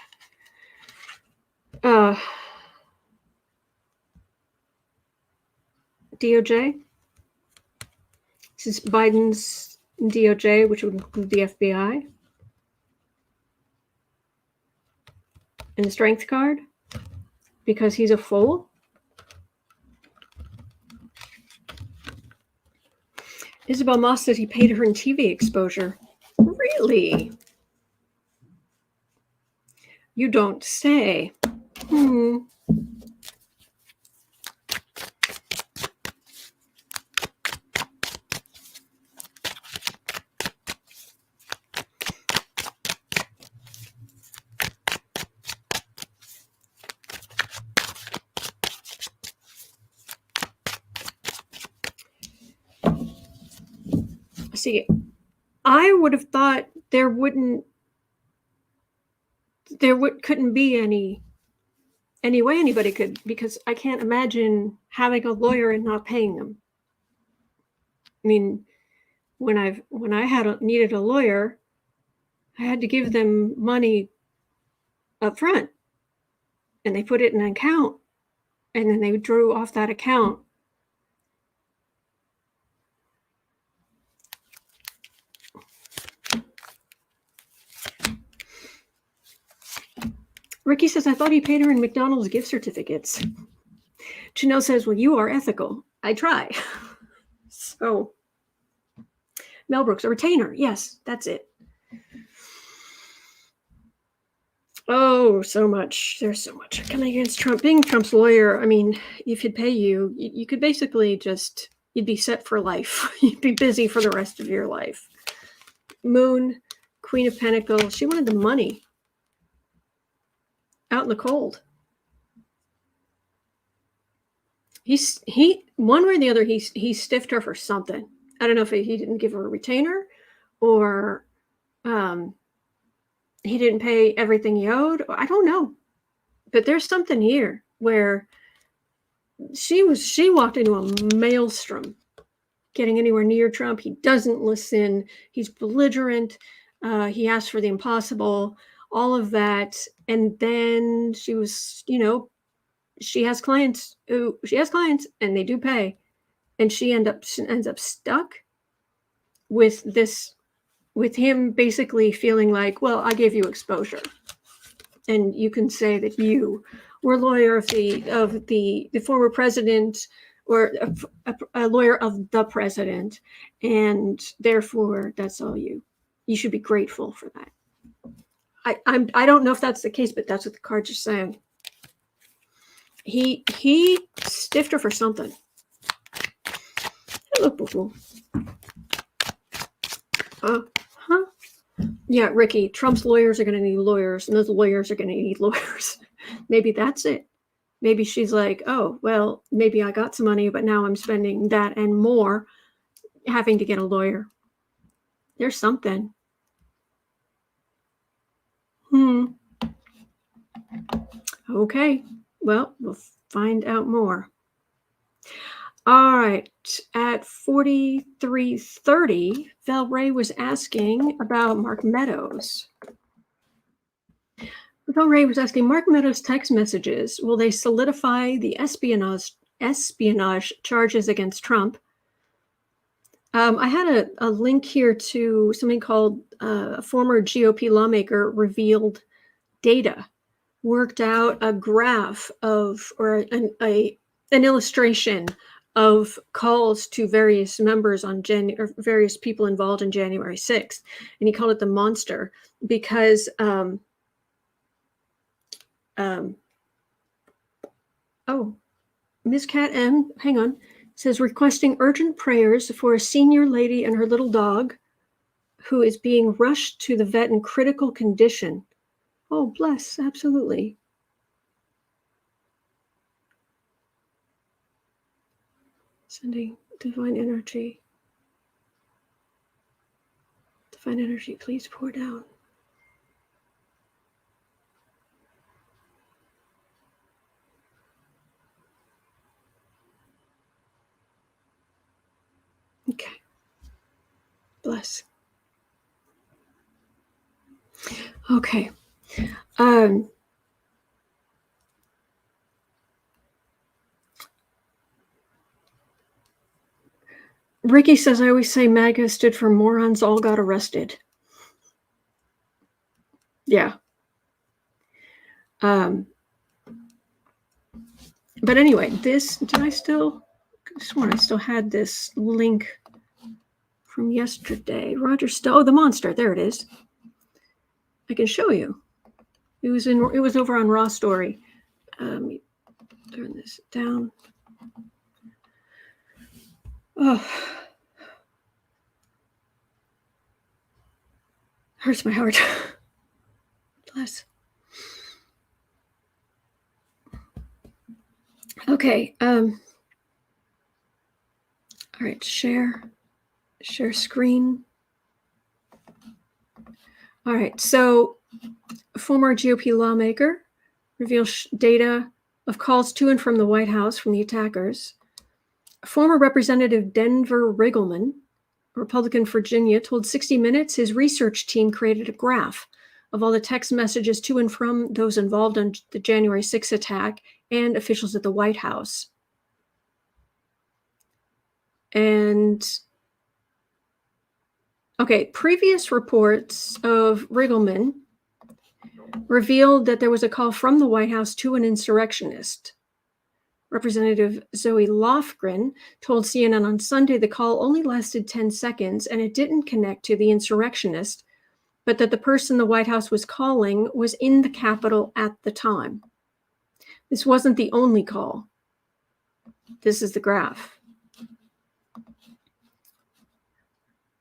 Speaker 1: DOJ. This is Biden's DOJ, which would include the FBI. And the strength card, because he's a fool. Isabel Moss said he paid her in TV exposure. Really? You don't say. See, I would have thought couldn't be any way anybody could, because I can't imagine having a lawyer and not paying them. I mean, when I needed a lawyer, I had to give them money up front, and they put it in an account, and then they drew off that account. Ricky says, I thought he paid her in McDonald's gift certificates. Chanel says, well, you are ethical. I try. So, Mel Brooks, a retainer. Yes, that's it. Oh, so much. There's so much coming against Trump. Being Trump's lawyer, I mean, if he'd pay you, you could basically you'd be set for life. You'd be busy for the rest of your life. Moon, Queen of Pentacles. She wanted the money. Out in the cold. He one way or the other, he stiffed her for something. I don't know if he didn't give her a retainer, or he didn't pay everything he owed. I don't know, but there's something here where she walked into a maelstrom. Getting anywhere near Trump, he doesn't listen. He's belligerent. He asked for the impossible. All of that, and then she was, she has clients, and they do pay, and she ends up stuck with him basically feeling like, well, I gave you exposure, and you can say that you were a lawyer of the former president, or a lawyer of the president, and therefore that's all you should be grateful for that. I don't know if that's the case, but that's what the cards are saying. He stiffed her for something. Hello, boo-boo. Yeah, Ricky, Trump's lawyers are going to need lawyers, and those lawyers are going to need lawyers. Maybe that's it. Maybe she's like, oh, well, maybe I got some money, but now I'm spending that and more having to get a lawyer. There's something. Okay. Well, we'll find out more. All right. At 4330, Val Ray was asking about Mark Meadows. Val Ray was asking, Mark Meadows' text messages, will they solidify the espionage charges against Trump? I had a link here to something called a former GOP lawmaker revealed data, worked out a graph of, or an illustration of calls to various members on or various people involved in January 6th. And he called it the monster because, Ms. Cat M, hang on, says requesting urgent prayers for a senior lady and her little dog who is being rushed to the vet in critical condition. Oh, bless, absolutely. Sending divine energy. Divine energy, please pour down. Okay. Bless. Okay. Ricky says, I always say MAGA stood for morons all got arrested. Yeah. But anyway, this, I sworn I still had this link from yesterday. Roger Stowe, the monster, there it is. I can show you. It was over on Raw Story. Turn this down. Oh, hurts my heart. Bless. Okay. All right. Share screen. All right. So, a former GOP lawmaker reveals data of calls to and from the White House from the attackers. Former Representative Denver Riggleman, Republican Virginia, told 60 Minutes his research team created a graph of all the text messages to and from those involved in the January 6th attack and officials at the White House. And, okay, previous reports of Riggleman revealed that there was a call from the White House to an insurrectionist. Representative Zoe Lofgren told CNN on Sunday the call only lasted 10 seconds and it didn't connect to the insurrectionist, but that the person the White House was calling was in the Capitol at the time. This wasn't the only call. This is the graph.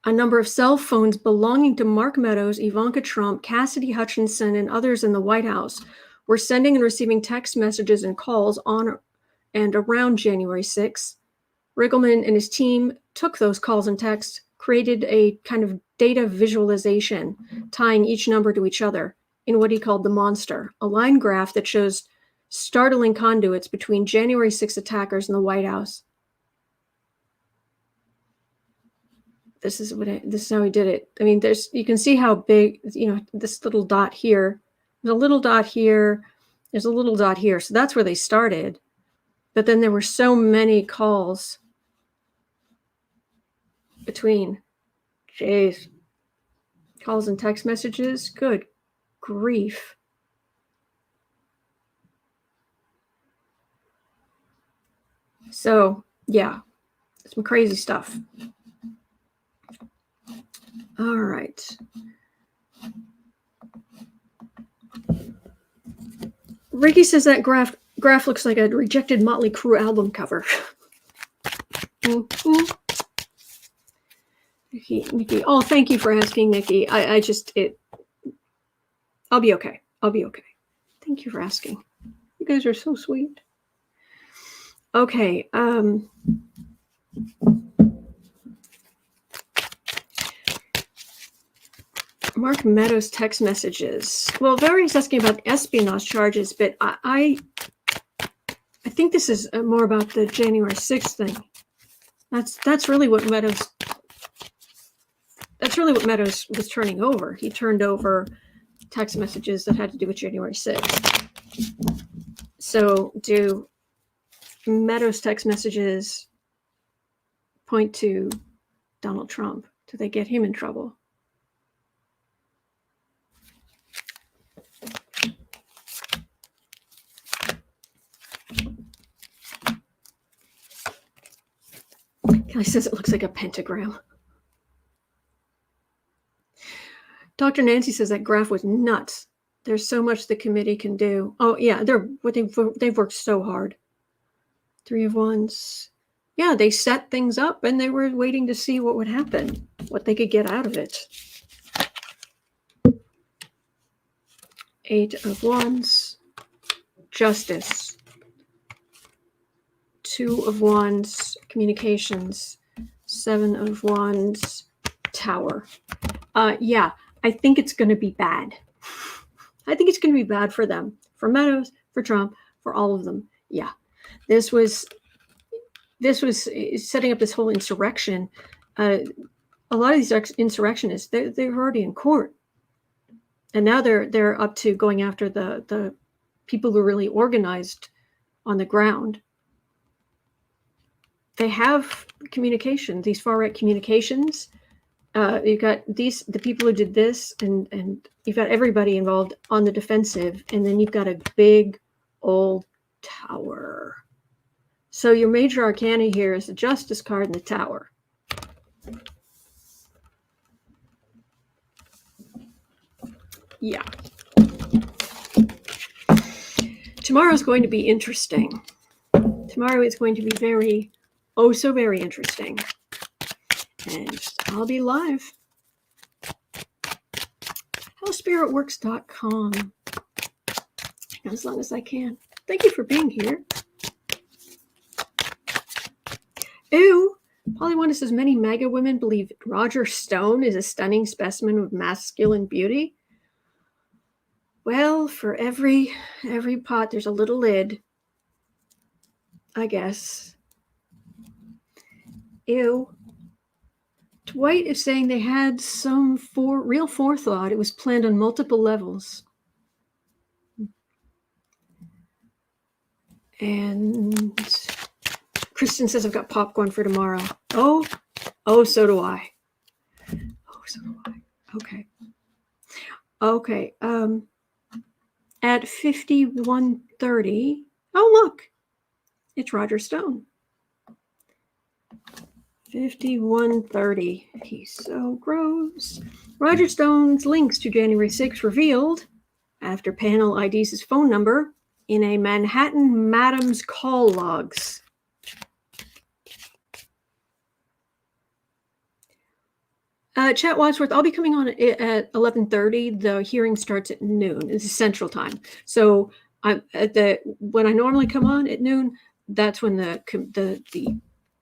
Speaker 1: A number of cell phones belonging to Mark Meadows, Ivanka Trump, Cassidy Hutchinson, and others in the White House were sending and receiving text messages and calls on and around January 6th. Riggleman and his team took those calls and texts, created a kind of data visualization, tying each number to each other in what he called the monster, a line graph that shows startling conduits between January 6th attackers and the White House. This is how he did it. I mean, you can see how big, this little dot here. There's a little dot here. There's a little dot here. So that's where they started. But then there were so many calls between. Jeez. Calls and text messages. Good grief. So, yeah. Some crazy stuff. All right. Ricky says that graph looks like a rejected Motley Crue album cover. Mm-hmm. Nikki. Oh, thank you for asking, Nikki. I'll be okay. Thank you for asking. You guys are so sweet. Okay. Mark Meadows text messages. Well, Valerie's asking about espionage charges, but I think this is more about the January 6th thing. That's really what Meadows. That's really what Meadows was turning over. He turned over text messages that had to do with January 6th. So, do Meadows text messages point to Donald Trump? Do they get him in trouble? Kelly says it looks like a pentagram. Dr. Nancy says that graph was nuts. There's so much the committee can do. Oh, yeah, they've worked so hard. 3 of Wands. Yeah, they set things up and they were waiting to see what would happen, what they could get out of it. 8 of Wands. Justice. 2 of Wands. Communications. 7 of Wands. Tower. Yeah, I think it's going to be bad. I think it's going to be bad for them, for Meadows, for Trump, for all of them. Yeah, this was setting up this whole insurrection. A lot of these insurrectionists, they're already in court, and now they're up to going after the people who really organized on the ground. they have communication, these far-right communications. You've got the people who did this, and you've got everybody involved on the defensive, and then you've got a big old tower. So your major arcana here is the Justice card in the tower. Yeah. Tomorrow's going to be interesting. Tomorrow is going to be very, oh so very interesting. And I'll be live. HowSpiritWorks.com. As long as I can. Thank you for being here. Ew. Polywana says many MAGA women believe Roger Stone is a stunning specimen of masculine beauty. Well, for every pot, there's a little lid, I guess. Ew. Dwight is saying they had some real forethought. It was planned on multiple levels. And Kristen says I've got popcorn for tomorrow. Oh, so do I. Oh, so do I. Okay. Okay. At 51:30. Oh, look. It's Roger Stone. 51:30. He's so gross. Roger Stone's links to January 6th revealed after panel IDs his phone number in a Manhattan Madam's call logs. Chat Wadsworth, I'll be coming on at 11:30. The hearing starts at noon. It's Central Time. So I'm when I normally come on at noon, that's when the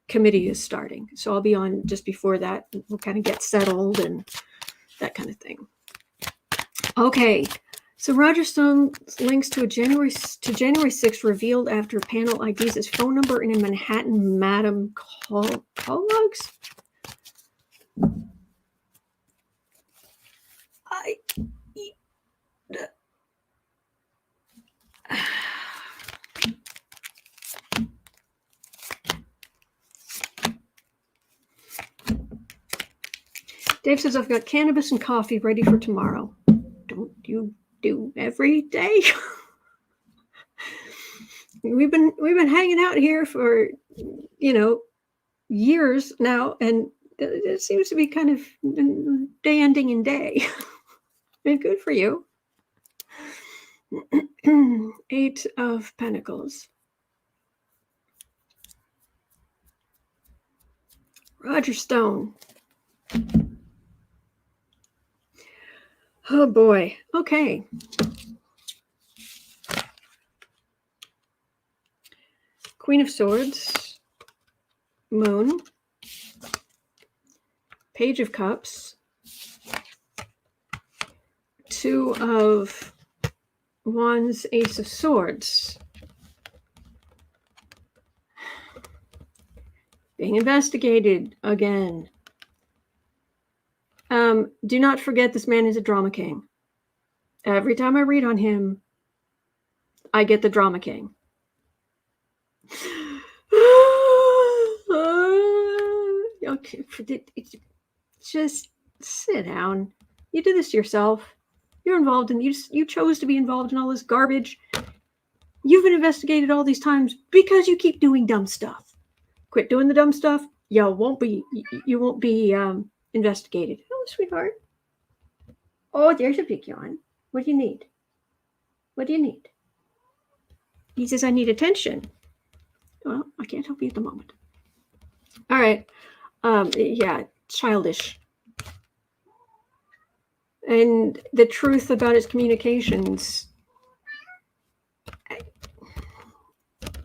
Speaker 1: committee is starting. So I'll be on just before that. We'll kind of get settled and that kind of thing. Okay. So Roger Stone links to January 6th revealed after panel IDs his phone number in a Manhattan Madam call logs. Dave says I've got cannabis and coffee ready for tomorrow. Don't you do every day? We've been hanging out here for years now, and it seems to be kind of day ending in day. And good for you. 8 of Pentacles. Roger Stone. Oh boy. Okay. Queen of Swords. Moon. Page of Cups. 2 of Wands, Ace of Swords. Being investigated again. Do not forget this man is a drama king. Every time I read on him, I get the drama king. Okay, just sit down. You did this yourself. You're involved in you chose to be involved in all this garbage. You've been investigated all these times because you keep doing dumb stuff. Quit doing the dumb stuff. You won't be investigated. Oh, sweetheart. Oh, there's a big yawn. What do you need? What do you need? He says, I need attention. Well, I can't help you at the moment. All right. Yeah, childish. And the truth about his communications,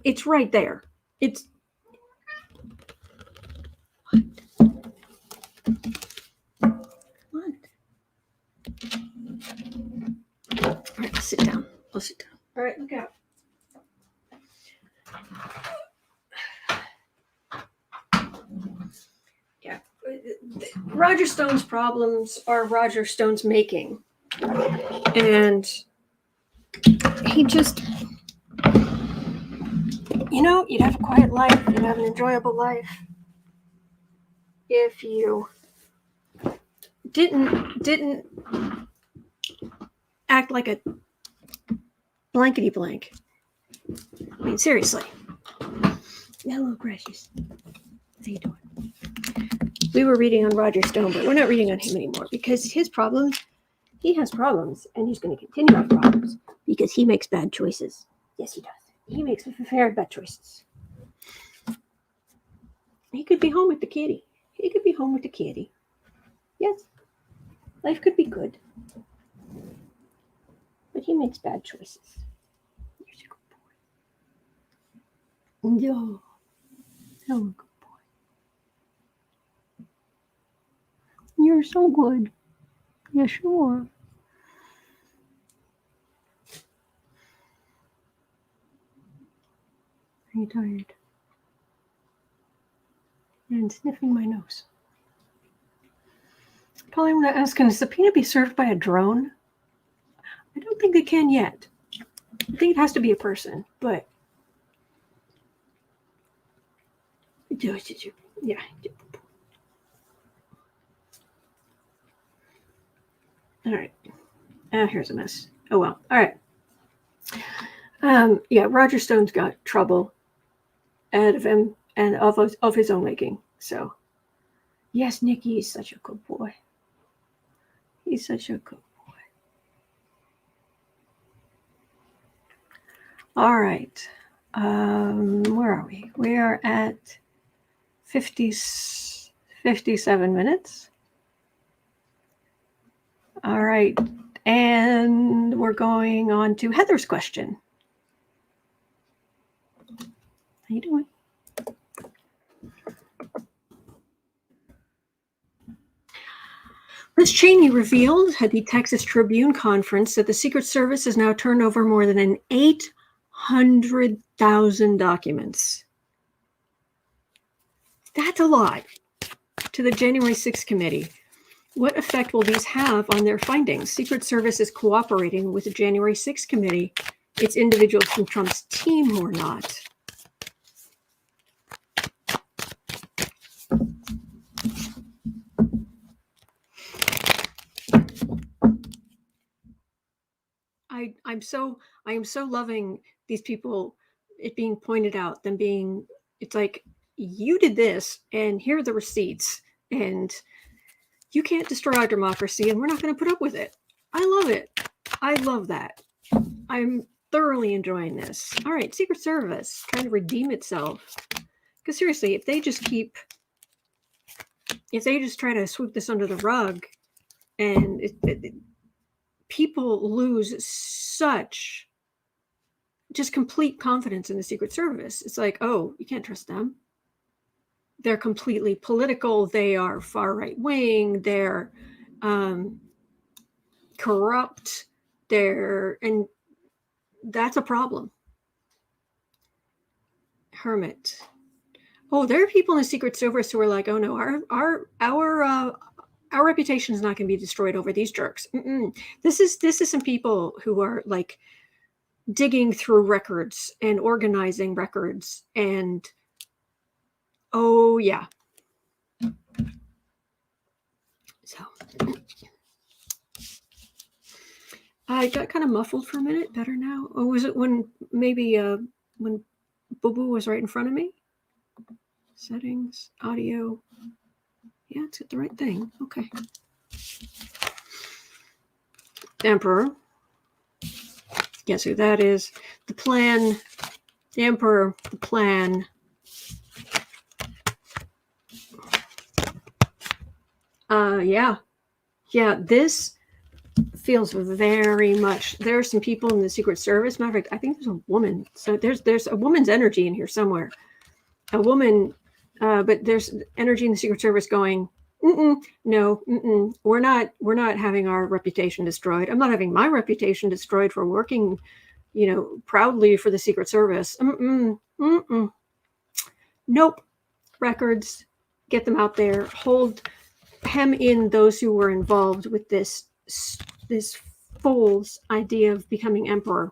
Speaker 1: it's right there. It's what? All right, I'll sit down. I'll sit down. All right, look out. Yeah. Roger Stone's problems are Roger Stone's making. And he just You know, you'd have a quiet life, you'd have an enjoyable life if you didn't act like a blankety blank. I mean, seriously. Hello, precious. How you doing? We were reading on Roger Stone, but we're not reading on him anymore because he has problems, and he's going to continue to have problems because he makes bad choices. Yes, he does. He makes very bad choices. He could be home with the kitty. Yes. Life could be good. But he makes bad choices. You're a good boy. No. You're a good boy. You're so good. Yes, you are. Are you tired? And sniffing my nose. Probably want to ask, can a subpoena be served by a drone? I don't think they can yet. I think it has to be a person, but yeah. All right. Here's a mess. Oh well. All right. Yeah, Roger Stone's got trouble out of him and of his own making. So, yes, Nikki is such a good boy. He's such a good boy. All right. Where are we? We are at 57 minutes. All right. And we're going on to Heather's question. How you doing? Ms. Chaney revealed at the Texas Tribune Conference that the Secret Service has now turned over more than 800,000 documents. That's a lot to the January 6th committee. What effect will these have on their findings? Secret Service is cooperating with the January 6th committee. It's individuals from Trump's team who are not. I am so loving these people, it being pointed out, them being, it's like, you did this and here are the receipts and you can't destroy our democracy and we're not going to put up with it. I love it. I love that. I'm thoroughly enjoying this. All right, Secret Service trying to redeem itself. Because seriously, if they just try to sweep this under the rug and people lose such just complete confidence in the Secret Service. It's like, oh, you can't trust them. They're completely political. They are far right wing. They're corrupt. And that's a problem. Hermit. Oh, there are people in the Secret Service who are like, oh no, our reputation is not going to be destroyed over these jerks. This is some people who are like digging through records and organizing records and oh yeah. So I got kind of muffled for a minute. Better now. Or was it when when Boo Boo was right in front of me? Settings, audio. Yeah, it's got the right thing. Okay. Emperor. Guess who that is? The plan. The Emperor. The plan. Yeah. This feels very much. There are some people in the Secret Service. Matter of fact, I think there's a woman. So there's a woman's energy in here somewhere. A woman, but there's energy in the Secret Service going, no, we're not having our reputation destroyed. I'm not having my reputation destroyed for working, proudly for the Secret Service. Nope. Records, get them out there. Hem in those who were involved with this fool's idea of becoming emperor.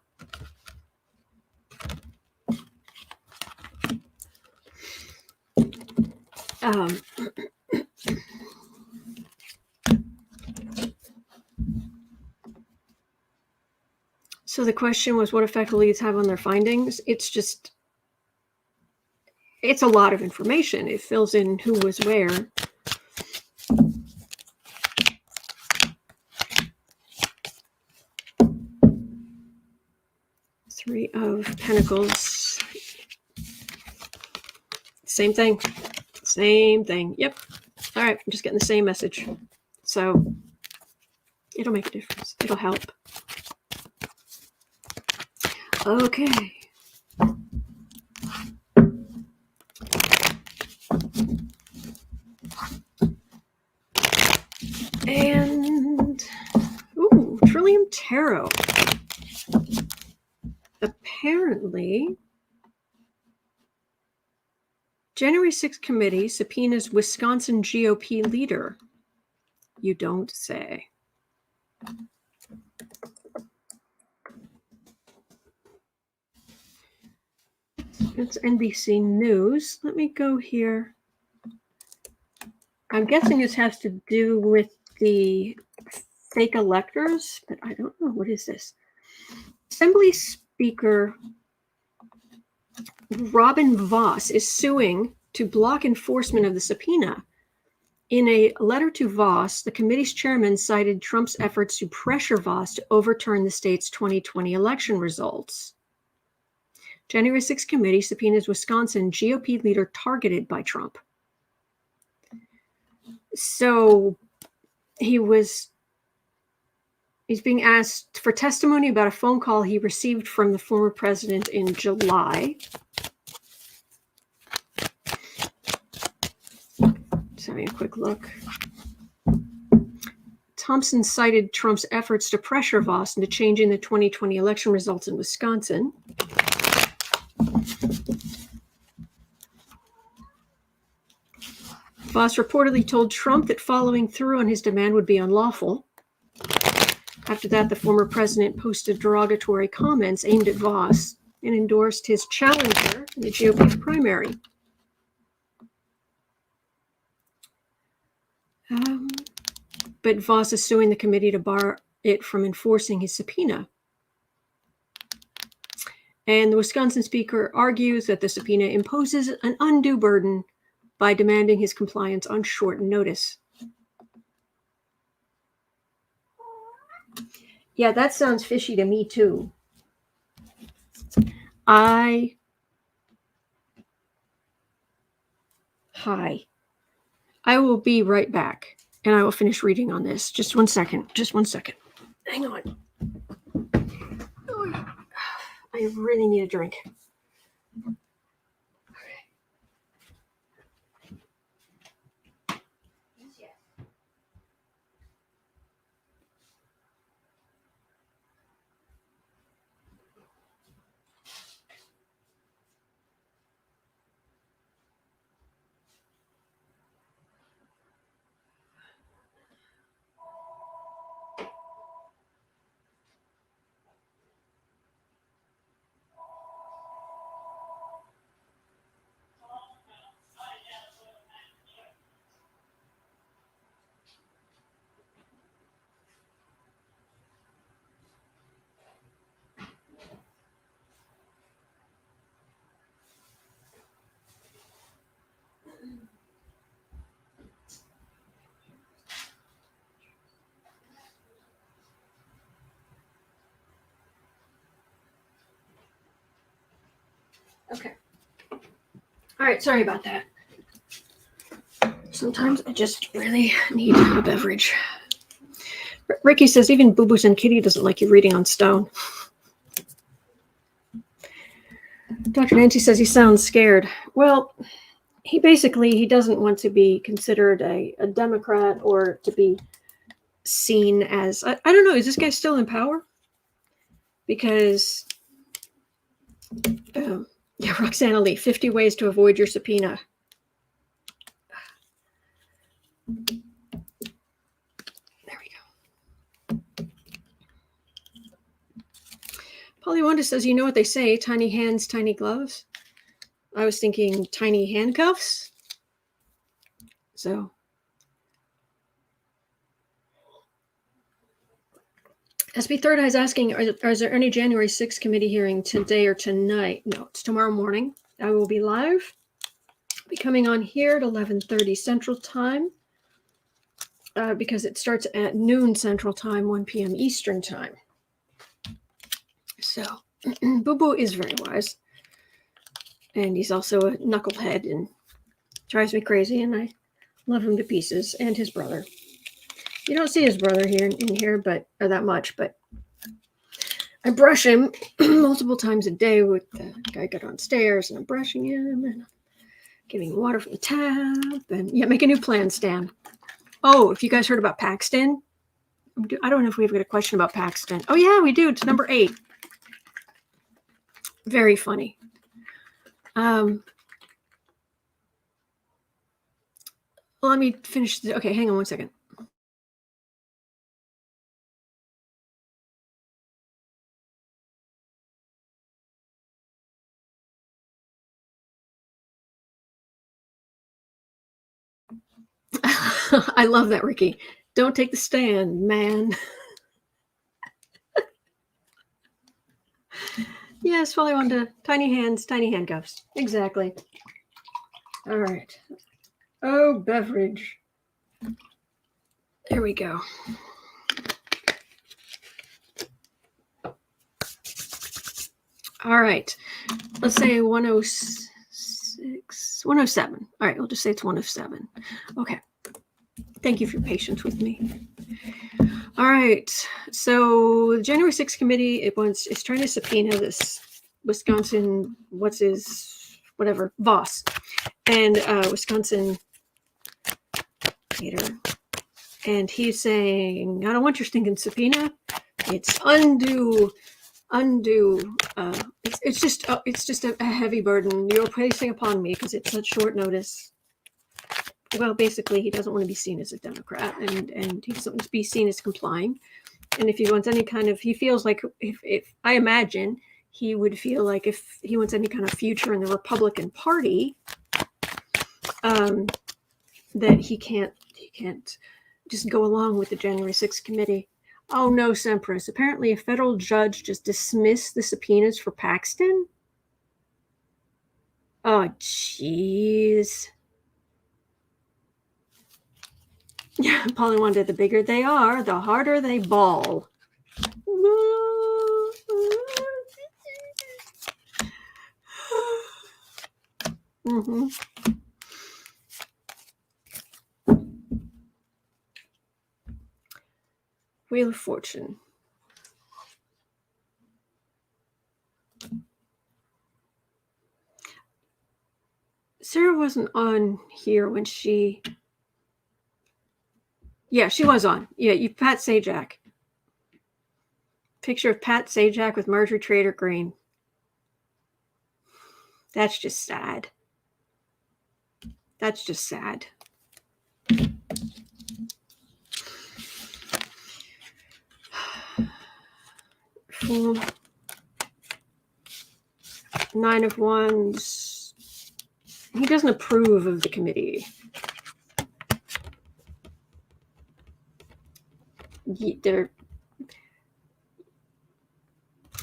Speaker 1: So the question was, what effect will leads have on their findings? It's a lot of information. It fills in who was where. Three of Pentacles. Same thing. Same thing. Yep. All right. I'm just getting the same message. So it'll make a difference. It'll help. Okay. And, ooh, Trillium Tarot. Apparently, January 6th committee subpoenas Wisconsin GOP leader. You don't say. It's NBC News. Let me go here. I'm guessing this has to do with the fake electors, but I don't know. What is this? Assembly Speaker Robin Vos is suing to block enforcement of the subpoena. In a letter to Vos, the committee's chairman cited Trump's efforts to pressure Vos to overturn the state's 2020 election results. January 6th committee subpoenas Wisconsin GOP leader targeted by Trump. So he's being asked for testimony about a phone call he received from the former president in July. Just having a quick look. Thompson cited Trump's efforts to pressure Vos into changing the 2020 election results in Wisconsin. Vos reportedly told Trump that following through on his demand would be unlawful. After that, the former president posted derogatory comments aimed at Vos and endorsed his challenger in the GOP primary. But Vos is suing the committee to bar it from enforcing his subpoena. And the Wisconsin speaker argues that the subpoena imposes an undue burden by demanding his compliance on short notice. Yeah, that sounds fishy to me too. Hi. I will be right back, and I will finish reading on this. Just one second. Hang on. I really need a drink. Okay. All right, sorry about that. Sometimes I just really need a beverage. Ricky says, even Boo Boos and Kitty doesn't like you reading on stone. Dr. Nancy says he sounds scared. Well, he doesn't want to be considered a Democrat or to be seen as, I don't know, is this guy still in power? Because, yeah, Roxana Lee, 50 ways to avoid your subpoena. There we go. Polly Wanda says, you know what they say, tiny hands, tiny gloves. I was thinking tiny handcuffs. So SB Third Eye is asking, is there any January 6th committee hearing today or tonight? No, it's tomorrow morning. I will be live. I'll be coming on here at 11:30 Central Time because it starts at noon Central Time, 1 p.m. Eastern Time. So Boo Boo is very wise. And he's also a knucklehead and drives me crazy, and I love him to pieces, and his brother. You don't see his brother here in here, or that much, but I brush him multiple times a day with I get on stairs and I'm brushing him and giving him water from the tap, and make a new plan, Stan. Oh, if you guys heard about Paxton, I don't know if we've got a question about Paxton. Oh yeah, we do. It's number 8. Very funny. Let me finish. Okay, hang on one second. I love that, Ricky. Don't take the stand, man. Yes, well, I want to tiny hands, tiny handcuffs. Exactly. All right. Oh, beverage. There we go. All right. Let's say 106, 107. All right, we'll just say it's 107. Okay. Thank you for your patience with me. All right. So the January 6th committee is trying to subpoena this Wisconsin, Voss, and Wisconsin leader. And he's saying, I don't want your stinking subpoena. It's undue. It's just a heavy burden you're placing upon me because it's such short notice. Well, basically, he doesn't want to be seen as a Democrat, and he doesn't want to be seen as complying. And if he wants any kind of, he feels like if I imagine he would feel like if he wants any kind of future in the Republican Party, that he can't just go along with the January 6th committee. Oh no, Sempress. Apparently a federal judge just dismissed the subpoenas for Paxton. Oh, jeez. Yeah, Polly Wanda, the bigger they are, the harder they ball. Mm-hmm. Wheel of Fortune. Sarah wasn't on here when she... Yeah, she was on. Yeah, Pat Sajak. Picture of Pat Sajak with Marjorie Taylor Greene. That's just sad. That's just sad. Fool. 9 of Wands. He doesn't approve of the committee.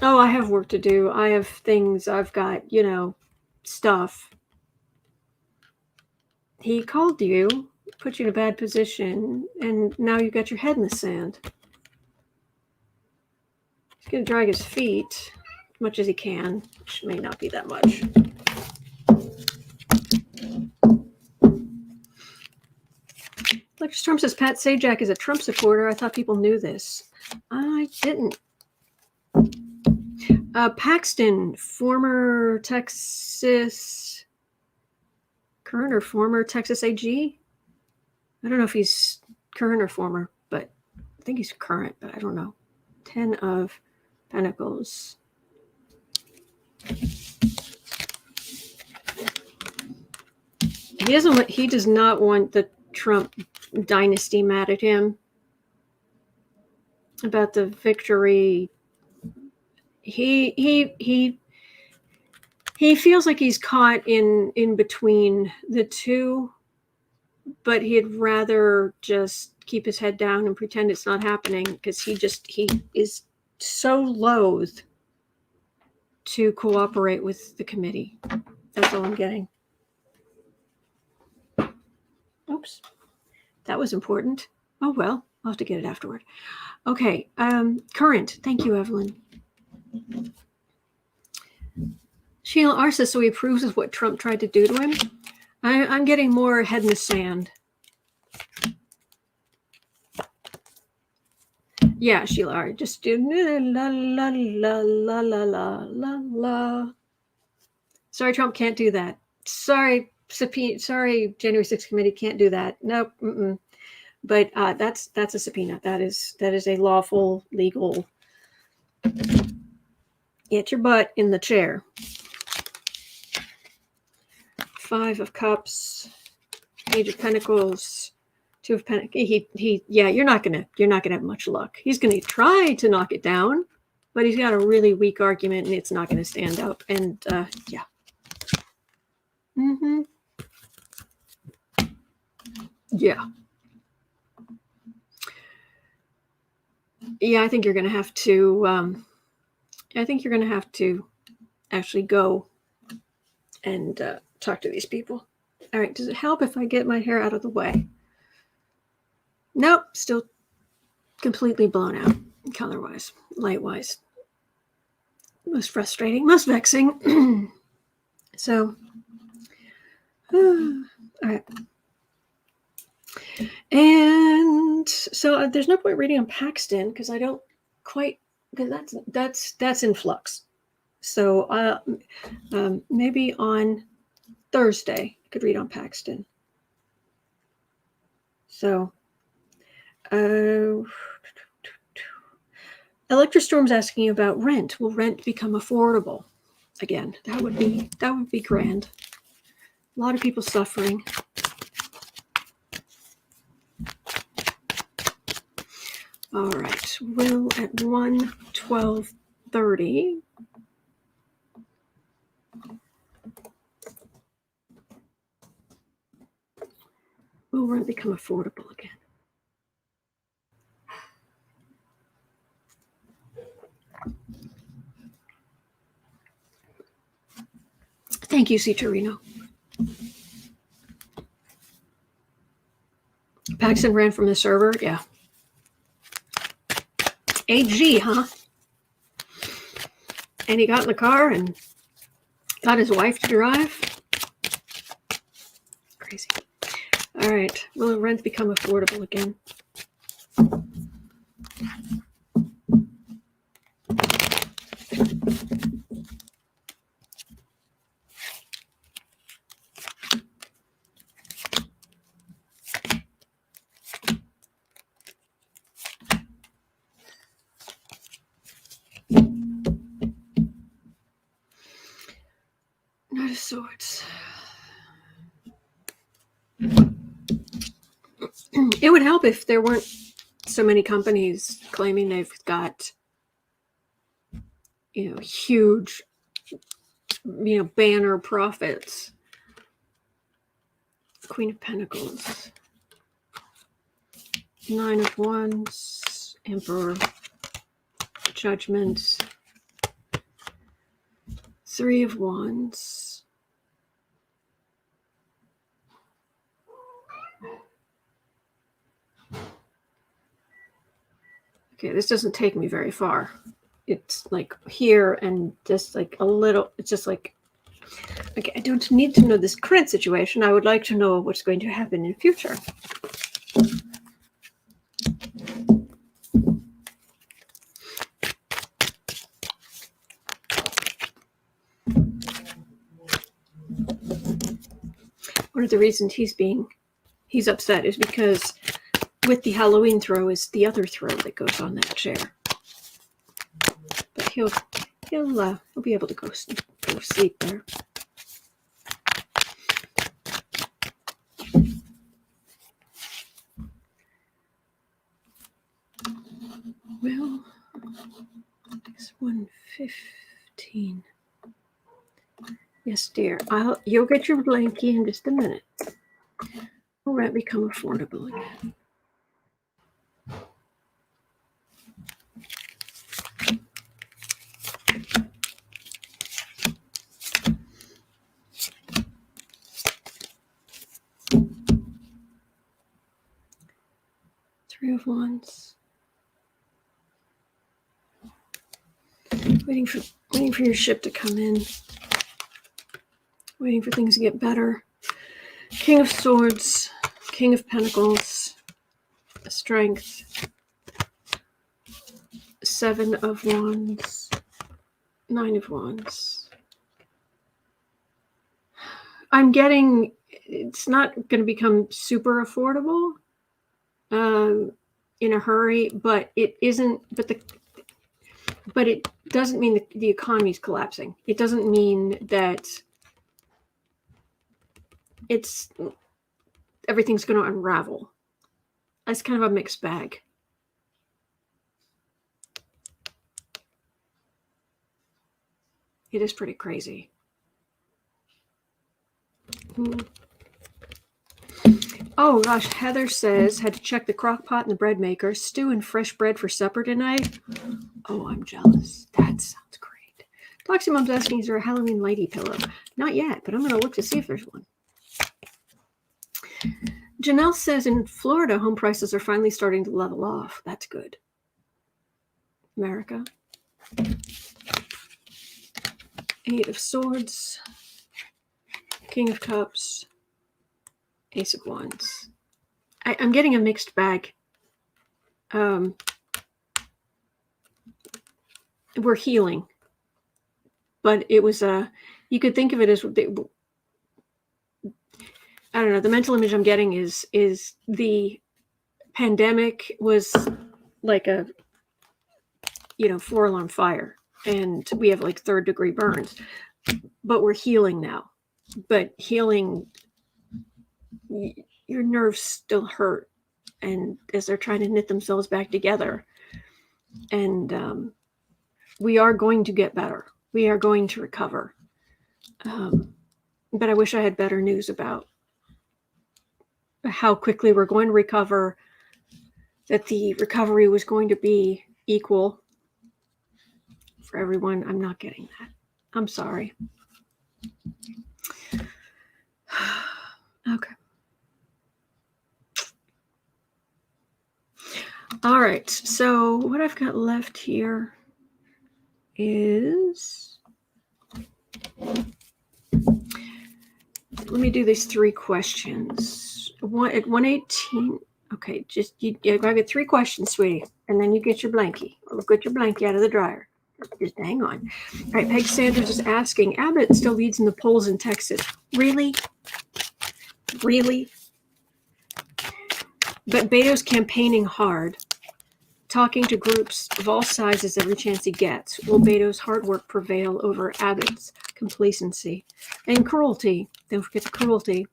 Speaker 1: I have work to do. I have things. I've got, stuff. He called you, put you in a bad position, and now you got your head in the sand. He's going to drag his feet as much as he can, which may not be that much. Lecture Storm says Pat Sajak is a Trump supporter. I thought people knew this. I didn't. Paxton, former Texas, current or former Texas AG? I don't know if he's current or former, but I think he's current, but I don't know. 10 of Pentacles. He does not want the Trump dynasty mad at him about the victory. He feels like he's caught in between the two but he'd rather just keep his head down and pretend it's not happening, because he is so loath to cooperate with the committee. That's all I'm getting. Oops, that was important. Oh well, I'll have to get it afterward. Okay, current. Thank you, Evelyn. Sheila R says, so he approves of what Trump tried to do to him. I'm getting more head in the sand. Yeah, Sheila R, just do la la la la la la la la. Sorry, Trump can't do that. Sorry, sorry, January 6th committee can't do that. Nope. Mm-mm. But that's a subpoena. That is a lawful, legal. Get your butt in the chair. 5 of Cups, Page of Pentacles, 2 of Pentacles. Yeah, you're not gonna have much luck. He's gonna try to knock it down, but he's got a really weak argument, and it's not gonna stand up. And yeah. Mm-hmm. Yeah. Yeah, I think you're gonna have to. I think you're gonna have to actually go and talk to these people. All right, does it help if I get my hair out of the way? Nope, still completely blown out, color-wise, light-wise. Most frustrating, most vexing. So, all right. And so there's no point reading on Paxton, because I don't quite, because that's in flux. So maybe on Thursday I could read on Paxton. So Electrostorm's asking about rent. Will rent become affordable again? That would be grand. A lot of people suffering. All right, will at 1:12:30. Will rent become affordable again? Thank you, C. Torino. Paxton ran from the server, yeah. AG, huh? And he got in the car and got his wife to drive. Crazy. All right. Will rent become affordable again? Knight of Swords. It would help if there weren't so many companies claiming they've got, huge, banner profits. Queen of Pentacles. 9 of Wands. Emperor. Judgment. 3 of Wands. Okay, this doesn't take me very far. It's like here and just like a little, it's just like, okay, I don't need to know this current situation. I would like to know what's going to happen in the future. One of the reasons he's upset is because with the Halloween throw is the other throw that goes on that chair. But he'll be able to go sleep there. Well, it's 1:15. Yes, dear. You'll get your blankie in just a minute. Oh, Will rent become affordable again? Three of Wands. Waiting for your ship to come in. Waiting for things to get better. King of Swords, King of Pentacles, Strength, Seven of Wands, Nine of Wands. I'm getting, it's not going to become super affordable in a hurry, but it isn't, but it doesn't mean that the economy is collapsing. It doesn't mean that everything's going to unravel. That's kind of a mixed bag. It is pretty crazy. Oh gosh, Heather says, had to check the crock pot and the bread maker. Stew and fresh bread for supper tonight. Oh, I'm jealous. That sounds great. Doxy Mom's asking, is there a Halloween lady pillow? Not yet, but I'm going to look to see if there's one. Janelle says, in Florida, home prices are finally starting to level off. That's good. America. Eight of Swords. King of Cups. Ace of Wands. I'm getting a mixed bag. We're healing. But it was you could think of it as, I don't know, the mental image I'm getting is the pandemic was like a, 4-alarm fire. And we have like 3rd-degree burns. But we're healing now. But healing, your nerves still hurt, and as they're trying to knit themselves back together, and we are going to get better. We are going to recover, but I wish I had better news about how quickly we're going to recover, that the recovery was going to be equal for everyone. I'm not getting that. I'm sorry. Okay. All right. So what I've got left here is, let me do these 3 questions. One at 118. Okay, just I get 3 questions, sweetie, and then you get your blankie. Or get your blankie out of the dryer. Just hang on. All right, Peg Sanders is asking, Abbott still leads in the polls in Texas. Really? Really? But Beto's campaigning hard, talking to groups of all sizes every chance he gets. Will Beto's hard work prevail over Abbott's complacency and cruelty? Don't forget the cruelty.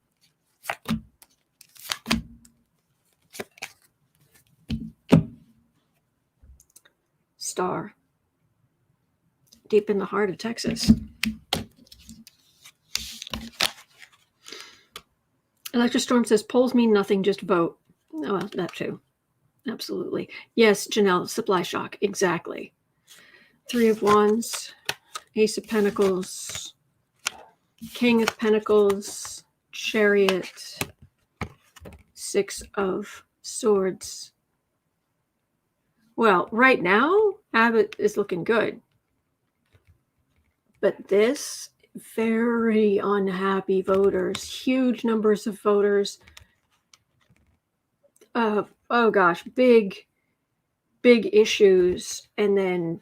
Speaker 1: Star. Deep in the heart of Texas. Electrostorm says polls mean nothing, just vote. Oh, well, that too. Absolutely. Yes, Janelle, supply shock. Exactly. 3 of Wands, Ace of Pentacles, King of Pentacles, Chariot, 6 of Swords. Well, right now, Abbott is looking good. But this, very unhappy voters, huge numbers of voters. Oh gosh, big issues. And then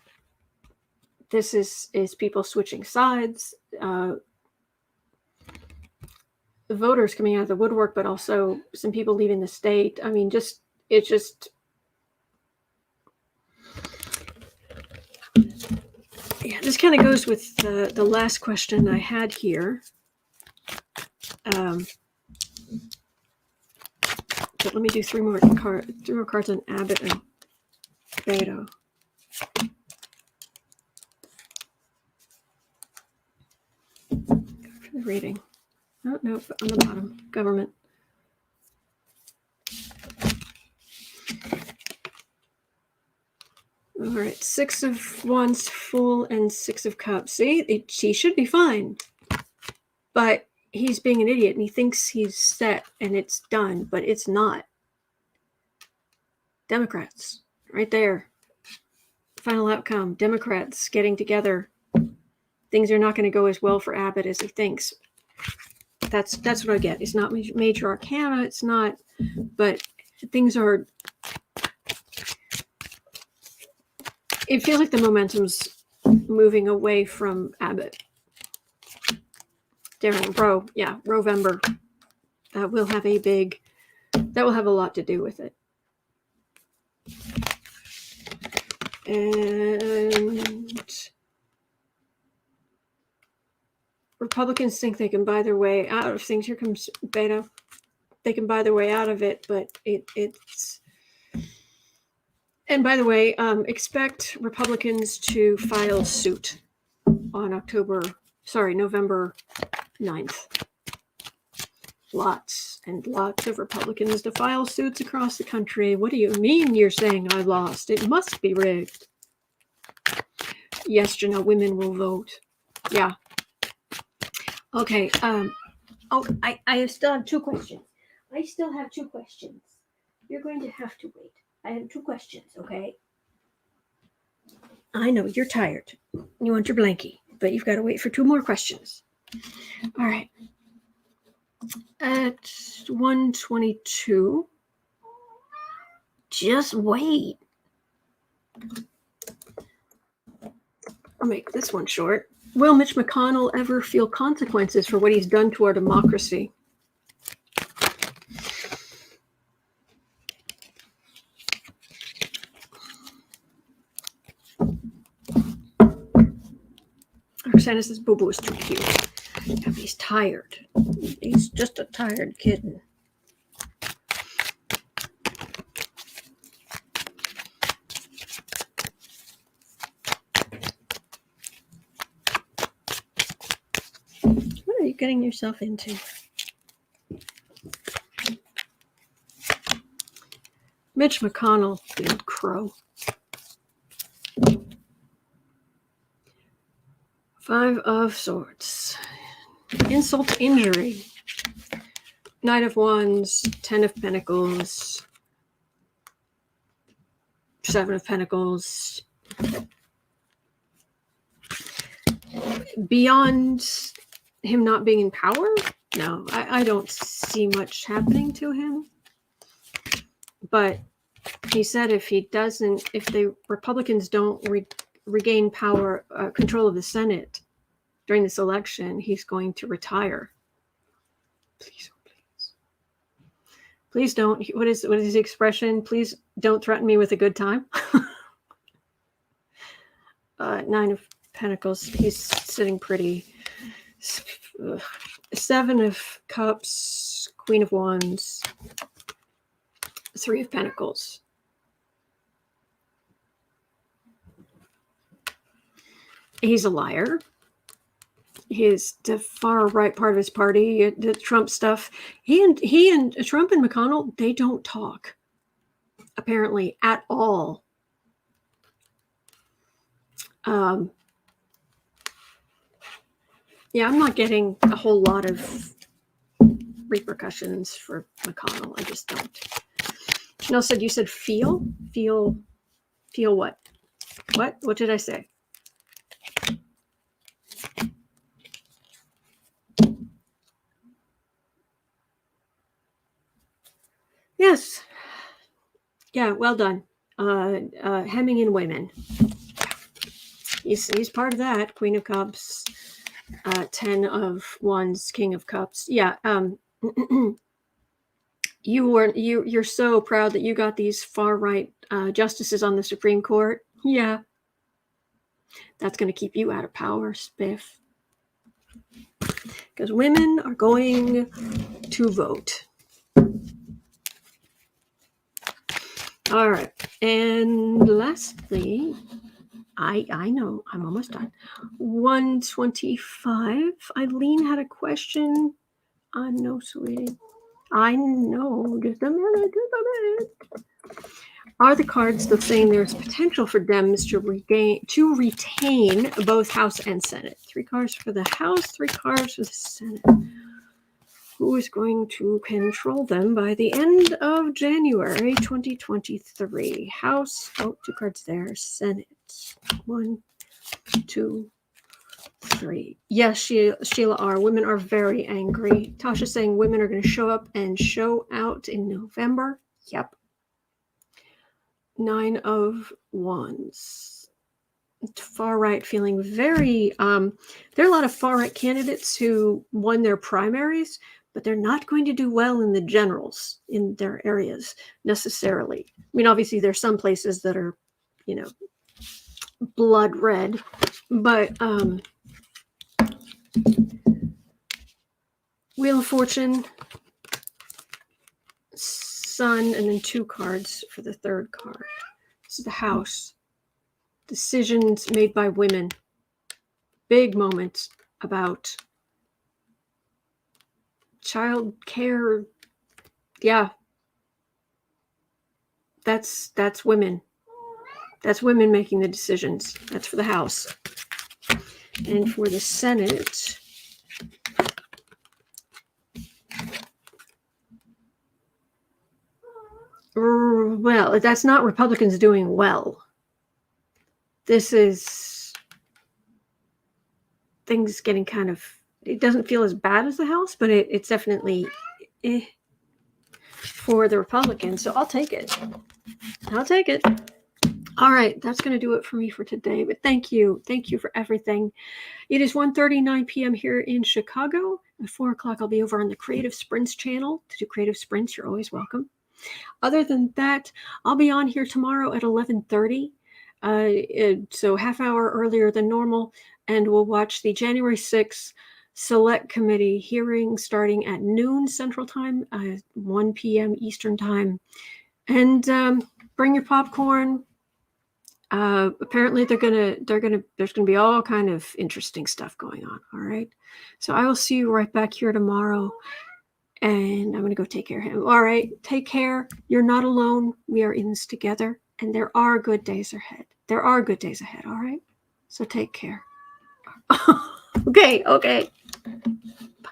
Speaker 1: this is people switching sides. The voters coming out of the woodwork, but also some people leaving the state. I mean, yeah, this kind of goes with the last question I had here. But let me do 3 more cards on Abbott and Beto. For the reading. Oh, no, on the bottom. Government. All right, 6 of Wands full and 6 of Cups. See, he should be fine. But he's being an idiot and he thinks he's set and it's done, but it's not. Democrats, right there. Final outcome, Democrats getting together. Things are not going to go as well for Abbott as he thinks. That's what I get. It's not major arcana. It's not, but things are. It feels like the momentum's moving away from Abbott. Darren, Rovember. That will have a lot to do with it. And Republicans think they can buy their way out of things. Here comes Beto. They can buy their way out of it, but it's. And by the way, expect Republicans to file suit on November 9th. Lots and lots of Republicans to file suits across the country. What do you mean you're saying I lost? It must be rigged. Yes, Janelle, women will vote. Yeah. Okay. I still have 2 questions. You're going to have to wait. I have 2 questions, okay? I know you're tired. You want your blankie, but you've got to wait for 2 more questions. All right. At 1:22, just wait. I'll make this one short. Will Mitch McConnell ever feel consequences for what he's done to our democracy? Roxana says Boo-Boo is too cute. Yeah, he's tired. He's just a tired kitten. What are you getting yourself into? Mitch McConnell, the old crow. 5 of Swords. Insult to injury. Knight of Wands, 10 of Pentacles, 7 of Pentacles. Beyond him not being in power? No, I don't see much happening to him. But he said if the Republicans don't regain power, control of the Senate during this election, he's going to retire. Please, please don't. What is the expression? Please don't threaten me with a good time. 9 of Pentacles. He's sitting pretty. 7 of Cups. Queen of Wands. 3 of Pentacles. He's a liar. He's the far right part of his party, the Trump stuff. He and Trump and McConnell, they don't talk, apparently, at all. Yeah, I'm not getting a whole lot of repercussions for McConnell. I just don't. Chanel said, you said feel what? What did I say? Yes. Yeah, well done. Hemming in women. He's part of that. Queen of Cups, 10 of Wands, King of Cups. Yeah. You're so proud that you got these far right justices on the Supreme Court. Yeah. That's going to keep you out of power, Spiff. Because women are going to vote. All right. And lastly, I know I'm almost done. 125. Eileen had a question. I know, sweetie. I know. Just a minute. are the cards still saying there's potential for Dems to retain both House and Senate? 3 cards for the House, 3 cards for the Senate. Who is going to control them by the end of January 2023? House, 2 cards there. Senate, 1, 2, 3. Yes, Sheila R. Women are very angry. Tasha's saying women are going to show up and show out in November. Yep. 9 of Wands. Far right feeling very, there are a lot of far right candidates who won their primaries, but they're not going to do well in the generals in their areas necessarily. I mean, obviously there's some places that are, blood red, but Wheel of Fortune, Sun, and then 2 cards for the 3rd card. This is the House. Decisions made by women. Big moments about child care. Yeah. That's women. That's women making the decisions. That's for the House. And for the Senate, well, that's not Republicans doing well. This is things getting kind of, it doesn't feel as bad as the House, but it's definitely for the Republicans. So I'll take it. I'll take it. All right, that's going to do it for me for today. But thank you. Thank you for everything. It is 1:39 p.m. here in Chicago. At 4 o'clock, I'll be over on the Creative Sprints channel to do Creative Sprints. You're always welcome. Other than that, I'll be on here tomorrow at 11:30. So half hour earlier than normal. And we'll watch the January 6th Select Committee hearing starting at noon Central Time, 1 p.m. Eastern Time. And bring your popcorn. Apparently there's gonna be all kind of interesting stuff going on. All right. So I will see you right back here tomorrow. And I'm gonna go take care of him. All right. Take care. You're not alone. We are in this together. And there are good days ahead. There are good days ahead. All right. So take care. Okay. Bye.